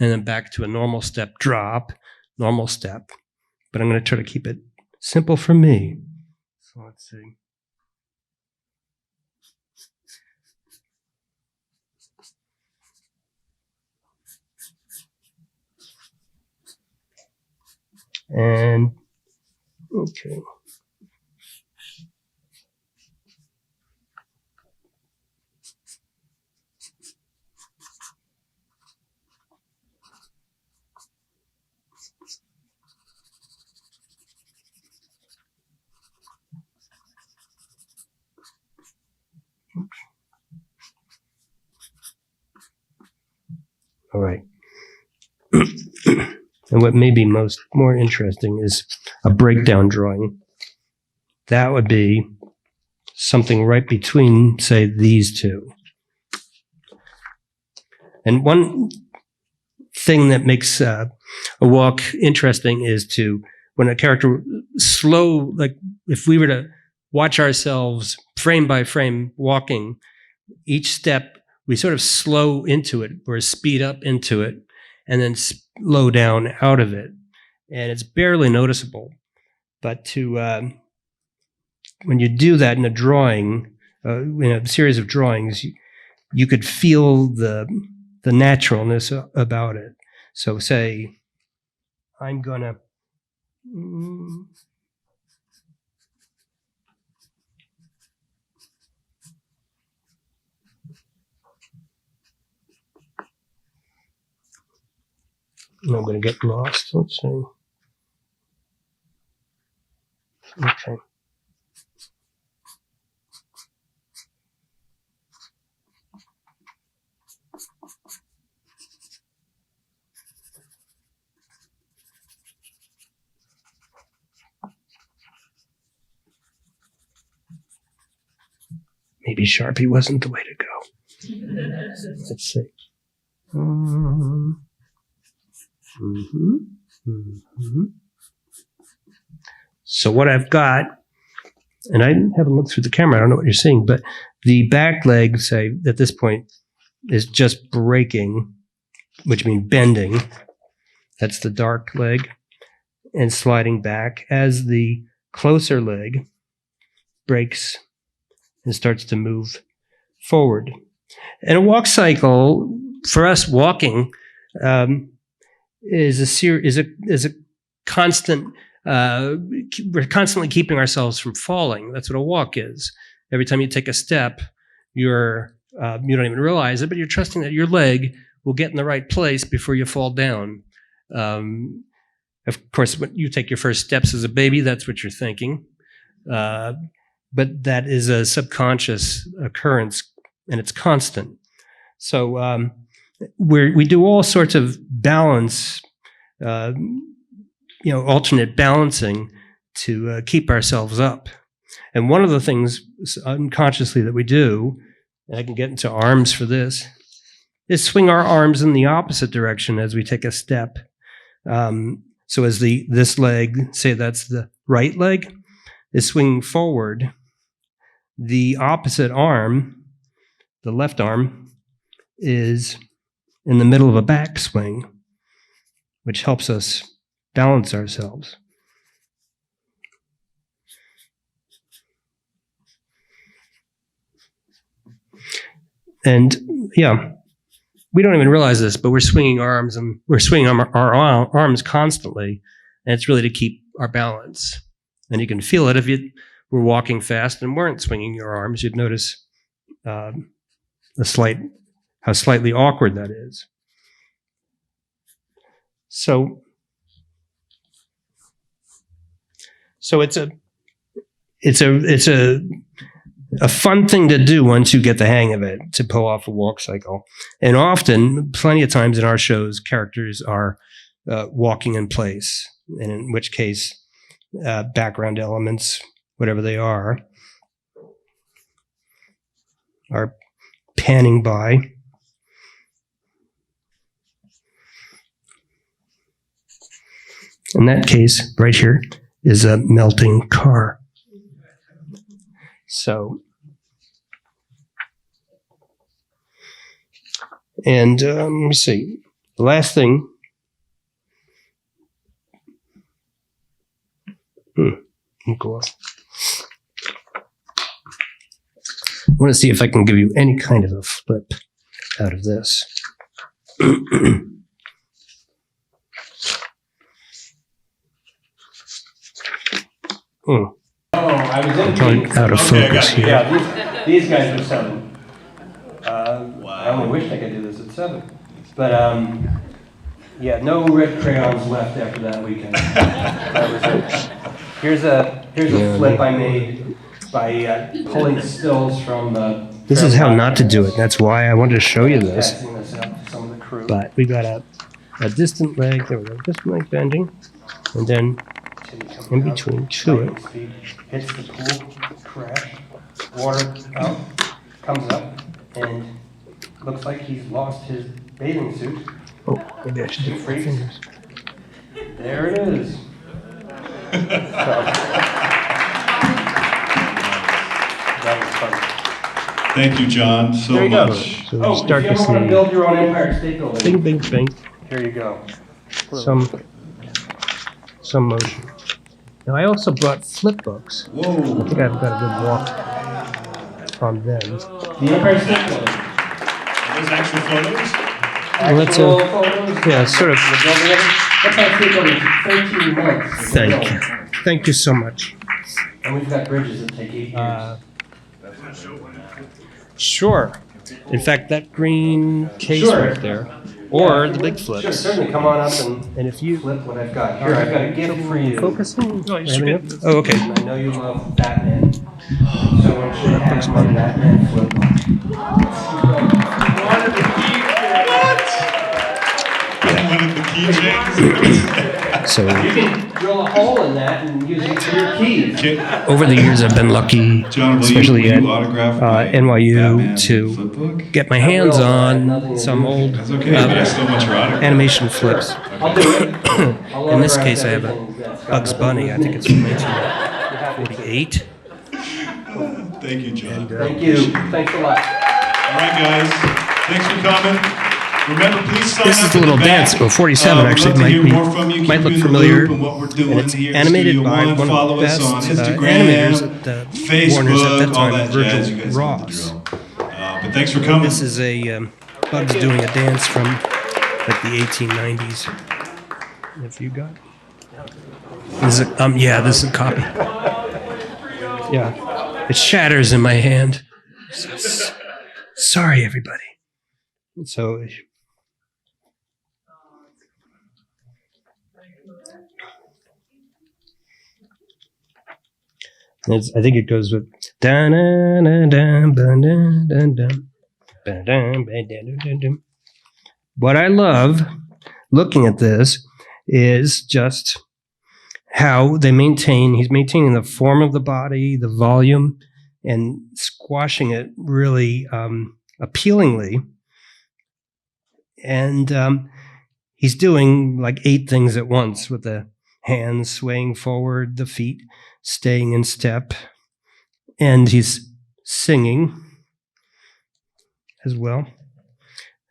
and then back to a normal step, drop, normal step. But I'm going to try to keep it simple for me. So let's see. And, okay. All right. And what may be more interesting is a breakdown drawing. That would be something right between, say, these two. And one thing that makes a walk interesting is when a character like if we were to watch ourselves frame by frame walking, each step we sort of slow into it or speed up into it and then slow down out of it. And it's barely noticeable. But when you do that in a drawing, in a series of drawings, you could feel the naturalness about it. So say, I'm gonna, I'm going to get lost. Let's see. Okay. Maybe Sharpie wasn't the way to go. Let's see. So what I've got, and I haven't looked through the camera, I don't know what you're seeing, but the back leg, say, at this point, is just breaking, which means bending. That's the dark leg, and sliding back as the closer leg breaks and starts to move forward. And a walk cycle, for us walking, is a constant. We're constantly keeping ourselves from falling. That's what a walk is. Every time you take a step, you don't even realize it, but you're trusting that your leg will get in the right place before you fall down. Of course, when you take your first steps as a baby, that's what you're thinking. But that is a subconscious occurrence, and it's constant. So we do all sorts of balance, alternate balancing to keep ourselves up. And one of the things unconsciously that we do, and I can get into arms for this, is swing our arms in the opposite direction as we take a step. So as this leg, say that's the right leg, is swinging forward, the opposite arm, the left arm, is in the middle of a backswing, which helps us balance ourselves. And we don't even realize this, but we're swinging our arms and we're swinging our arms constantly, and it's really to keep our balance. And you can feel it if you were walking fast and weren't swinging your arms. You'd notice how slightly awkward that is. So it's a fun thing to do once you get the hang of it, to pull off a walk cycle. And often, plenty of times in our shows, characters are walking in place, and in which case, background elements, whatever they are panning by. In that case, right here is a melting car. So, and let me see. The last thing. Go off. I want to see if I can give you any kind of a flip out of this. Probably out of focus here. Yeah, these guys are 7. I only wish I could do this at 7. But yeah, no red crayons left after that weekend. That was it. Here's a flip I made by pulling stills from the. This is how not to do it. That's why I wanted to show you this. Passing this out to some of the crew. But we got a distant leg. There we go. Distant leg bending, and then in between to it. Hits the pool, crash, water out, comes up, and looks like he's lost his bathing suit. Oh, maybe I should do my fingers. There it is. That was fun. Thank you, John, so There you go. much. So Oh, start if to you ever want to see. build your own Empire State Building, Bing, bing, bing. here you go. Some motion. Now I also brought flip books. I Whoa. think I've got a good walk on them. The Empire State Building. Are those actual photos? Well, that's Actual photos. yeah, sort of. The building of it. Empire State Building, 13 months. Thank you. Thank you so much. And we've got bridges that take 8 years. Sure. In fact, that green case Sure. right there, or the big Sure, flips. certainly. Come on up And if you flip what I've got. Here, I've got a gift for you. focusing, Oh, you should get this. oh, okay. I know you love Batman. So what should have my Batman flip? One of the keychains. So You can drill a hole in that and use it for your keys. over the years, I've been lucky, John, will especially you at autograph my NYU, Batman to flip book? get my hands on some old That's okay, but I still want your autograph. animation flips. I'll do it. I'll In this autograph case, I have everything that's got Bugs Bunny. I think it's from 1948. Thank you, John. Thank you. Thanks a lot. All right, guys. Thanks for coming. Remember, please sign This up is the at little back. dance. Well, 47 We'd actually love to might hear be more from you. might Keep look you in the familiar. loop and what we're doing And it's here at animated Studio by One. one Follow of the us best on Instagram, animators at the Facebook, Warner's at that all time, that jazz. You Virgil guys know the Ross. drill. But thanks for coming. This is a Bugs doing a dance from like the 1890s. If you got this is a, yeah, this is a copy. Yeah, it shatters in my hand. Sorry, everybody. So. I think it goes with what I love looking at this is just how he's maintaining the form of the body, the volume, and squashing it really appealingly. And he's doing like 8 things at once with the hands swaying forward, the feet staying in step, and he's singing as well.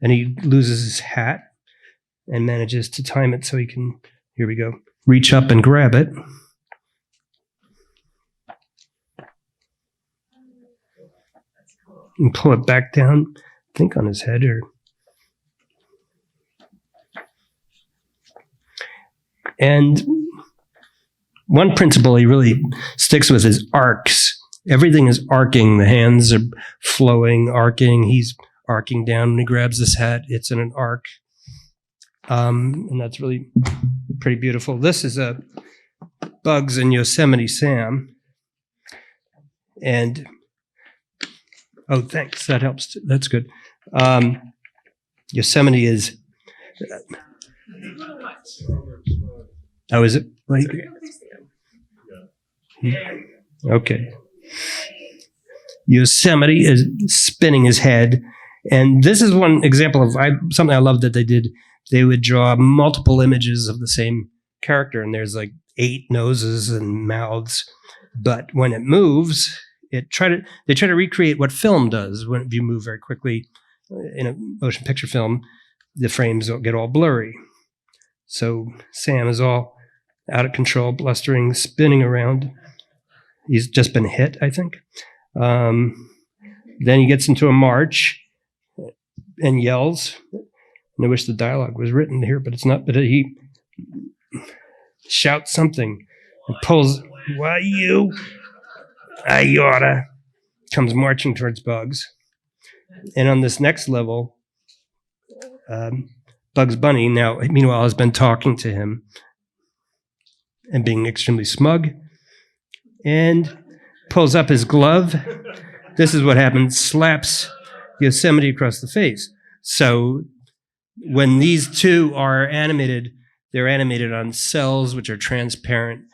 And he loses his hat and manages to time it so he can, here we go, reach up and grab it. And pull it back down, I think on his head or. And one principle he really sticks with is arcs. Everything is arcing. The hands are flowing, arcing. He's arcing down when he grabs his hat. It's in an arc. And that's really pretty beautiful. This is a Bugs in Yosemite Sam. And, oh, thanks. That helps. That's good. Yosemite is... Oh, is it? Like, okay. Yosemite is spinning his head. And this is one example of something I love that they did. They would draw multiple images of the same character, and there's like 8 noses and mouths. But when it moves, they try to recreate what film does. When you move very quickly in a motion picture film, the frames get all blurry. So Sam is all out of control, blustering, spinning around. He's just been hit, I think. Then he gets into a march and yells. And I wish the dialogue was written here, but it's not. But he shouts something and pulls. Why you? I oughta. Comes marching towards Bugs. And on this next level, Bugs Bunny now, meanwhile, has been talking to him and being extremely smug and pulls up his glove. This is what happens, slaps Yosemite across the face. So when these two are animated, they're animated on cells which are transparent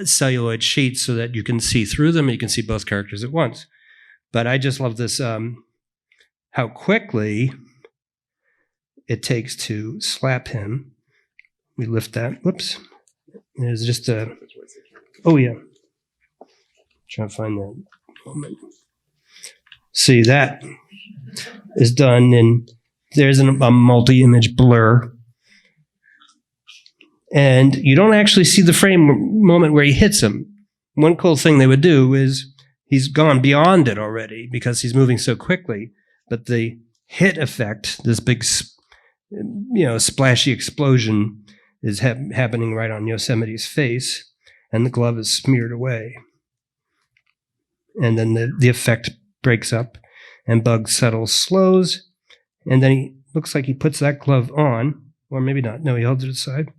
celluloid sheets so that you can see through them and you can see both characters at once. But I just love this, how quickly it takes to slap him. We lift that. Whoops. There's just a, oh yeah. Trying to find that moment. See, that is done, and there's a multi-image blur. And you don't actually see the frame moment where he hits him. One cool thing they would do is he's gone beyond it already because he's moving so quickly. But the hit effect, this big, splashy explosion, is happening right on Yosemite's face, and the glove is smeared away. And then the effect breaks up, and Bugs settles, slows, and then he looks like he puts that glove on, or maybe not. No, he holds it aside.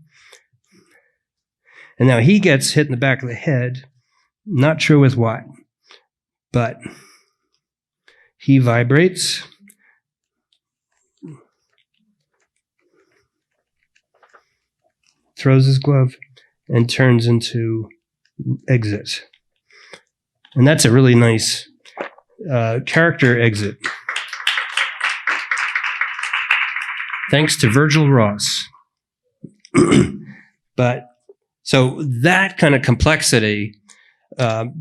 And now he gets hit in the back of the head, not sure with what, but he vibrates. Throws his glove and turns into exit. And that's a really nice character exit. Thanks to Virgil Ross. But so that kind of complexity,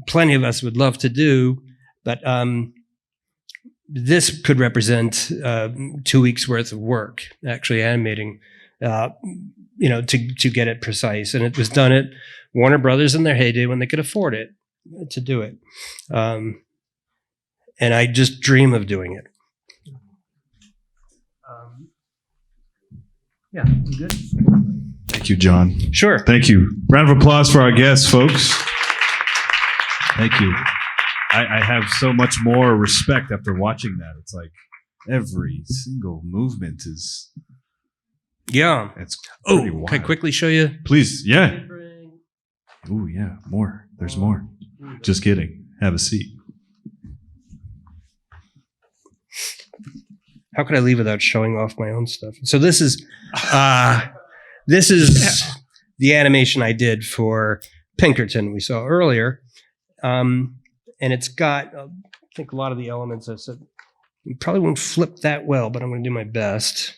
plenty of us would love to do, but this could represent 2 weeks worth of work, actually animating, to get it precise. And it was done at Warner Brothers in their heyday when they could afford it to do it. And I just dream of doing it. Yeah, you good? Thank you, John. Sure. Thank you. Round of applause for our guests, folks. Thank you. I have so much more respect after watching that. It's like every single movement is. Yeah. It's pretty wild. Can I quickly show you? Please. Yeah. Ooh, yeah. More. There's more. Just kidding. Have a seat. How could I leave without showing off my own stuff? So this is the animation I did for Pinkerton we saw earlier. And it's got, I think a lot of the elements I said, it probably won't flip that well, but I'm going to do my best.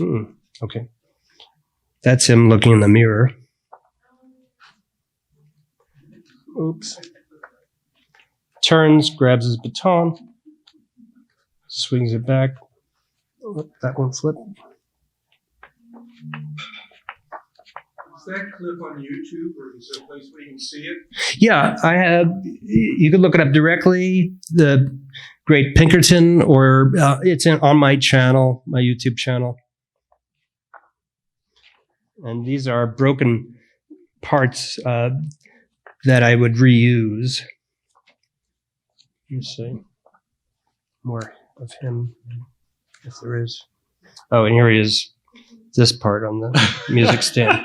Okay. That's him looking in the mirror. Oops. Turns, grabs his baton, swings it back. Oh, that one flipped. Is that clip on YouTube, or is there a place where you can see it? Yeah, I have. You can look it up directly. The Great Pinkerton, or it's on my channel, my YouTube channel. And these are broken parts that I would reuse. Let's see. More of him, if there is. Oh, and here he is. This part on the music stand.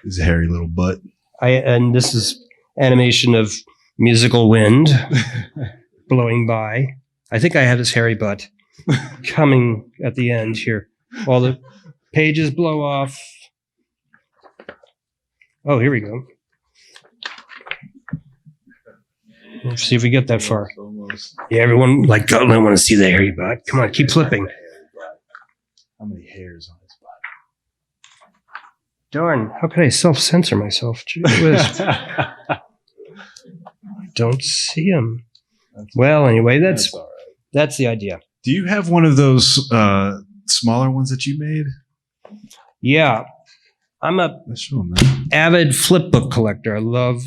His hairy little butt. And this is animation of musical wind blowing by. I think I have his hairy butt coming at the end here. All the pages blow off. Oh, here we go. Let's see if we get that far. Yeah, everyone like, I don't want to see the hairy butt. Come on, keep flipping. How many hairs on his butt? Darn, how could I self-censor myself? Gee whiz. I don't see him. Well, anyway, that's the idea. Do you have one of those smaller ones that you made? Yeah. I'm a avid flip book collector. I love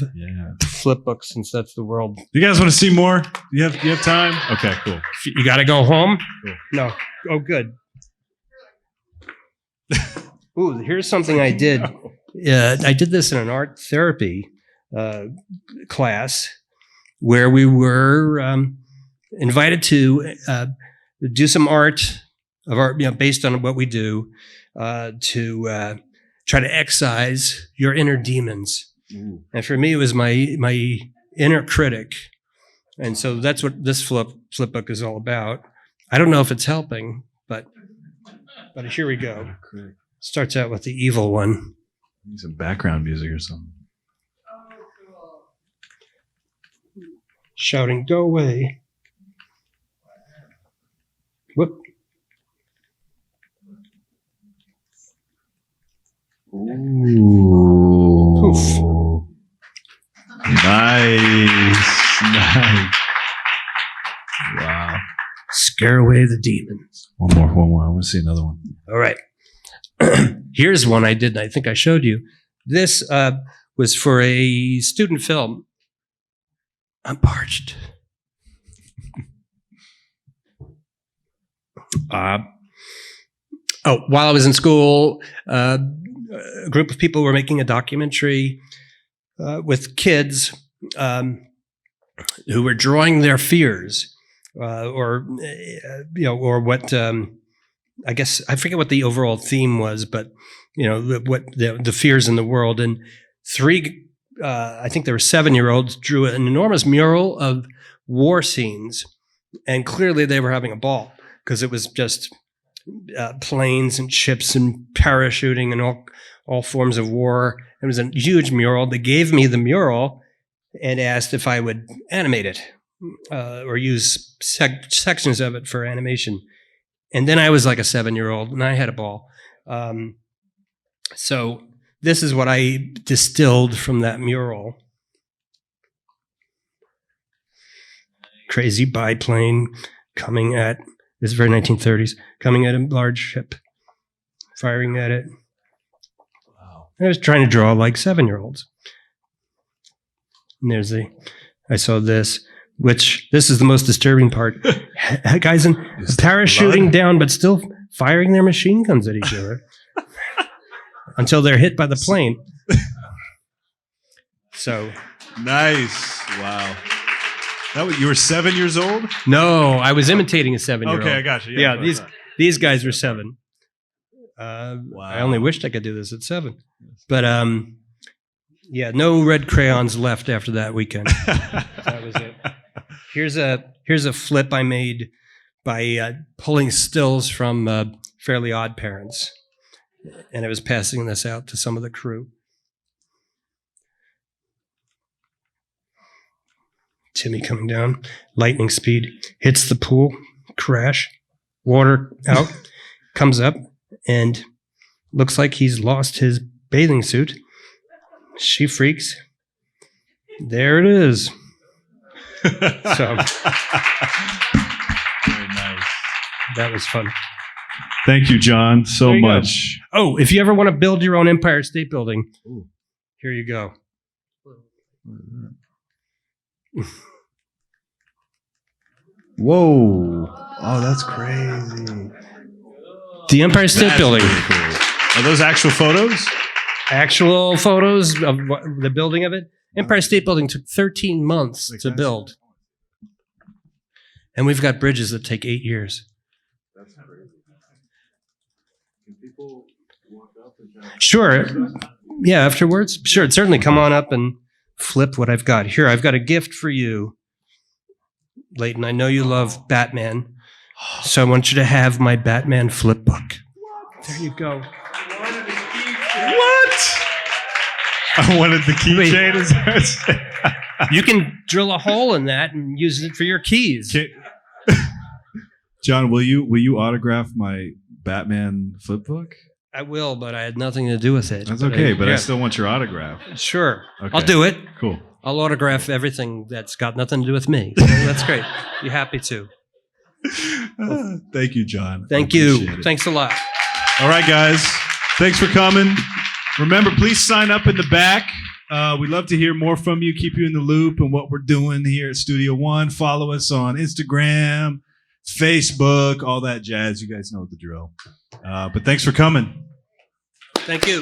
flip books since that's the world. You guys want to see more? You have time? Okay, cool. You got to go home? Cool. No. Oh, good. Ooh, here's something I did. I did this in an art therapy class where we were invited to do some art based on what we do to try to excise your inner demons. Ooh. And for me, it was my inner critic. And so that's what this flip book is all about. I don't know if it's helping, but here we go. Starts out with the evil one. Need some background music or something. Shouting, "Go away." Whoop. Ooh. Poof. Nice. Wow. Scare away the demons. One more. I want to see another one. All right. Here's one I did, and I think I showed you. This was for a student film. I'm parched. While I was in school, a group of people were making a documentary with kids who were drawing their fears, or what. I guess I forget what the overall theme was, but what the fears in the world. And I think there were 7-year-olds, drew an enormous mural of war scenes, and clearly they were having a ball because it was just planes and ships and parachuting and all forms of war. It was a huge mural. They gave me the mural and asked if I would animate it or use sections of it for animation. And then I was like a 7-year-old, and I had a ball. So this is what I distilled from that mural. Crazy biplane coming at, this is very 1930s, coming at a large ship, firing at it. Wow. I was trying to draw like 7-year-olds. And I saw this. This is the most disturbing part. Guys parachuting down, but still firing their machine guns at each other until they're hit by the plane. So nice! Wow. You were 7 years old? No, I was imitating a 7-year-old. Okay, I got you. Yeah, these guys were 7. Wow. I only wished I could do this at 7, but no red crayons left after that weekend. That was it. Here's a flip I made by pulling stills from Fairly Odd Parents, and I was passing this out to some of the crew. Timmy coming down, lightning speed, hits the pool, crash, water out, comes up, and looks like he's lost his bathing suit. She freaks. There it is. So very nice. That was fun. Thank you, John, so much. Go. Oh, if you ever want to build your own Empire State Building, here you go. Whoa. Oh, that's crazy. The Empire State Building. Really cool. Are those actual photos? Actual photos of the building of it. Empire State Building took 13 months to build. And we've got bridges that take 8 years. That's crazy. Can people walk up and Sure. Yeah, afterwards? Sure, certainly come on up and flip what I've got. Here, I've got a gift for you. Leighton, I know you love Batman, so I want you to have my Batman flip book. There you go. What? I wanted the keychain. You can drill a hole in that and use it for your keys. John, will you autograph my Batman flip book? I will, but I had nothing to do with it. That's okay, but I still want your autograph. Sure. Okay. I'll do it. Cool. I'll autograph everything that's got nothing to do with me. That's great. Be happy to. Thank you, John. Thank you. Thanks a lot. All right, guys. Thanks for coming. Remember, please sign up in the back. We'd love to hear more from you, keep you in the loop and what we're doing here at Studio One. Follow us on Instagram, Facebook, all that jazz. You guys know the drill. But thanks for coming. Thank you.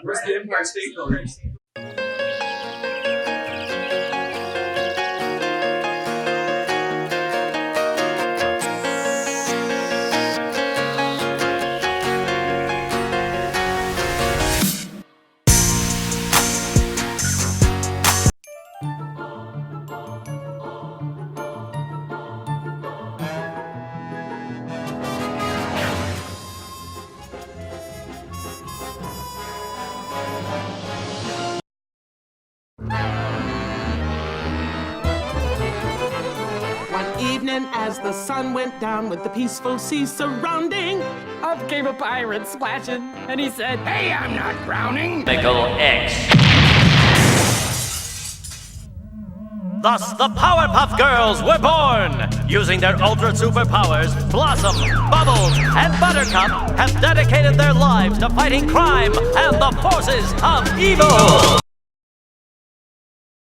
Where's the Empire State Building? One evening as the sun went down with the peaceful sea surrounding, Up came a pirate splashing, and he said, "Hey, I'm not drowning." Michael X. Thus, the Powerpuff Girls were born! Using their ultra superpowers, Blossom, Bubbles, and Buttercup have dedicated their lives to fighting crime and the forces of evil!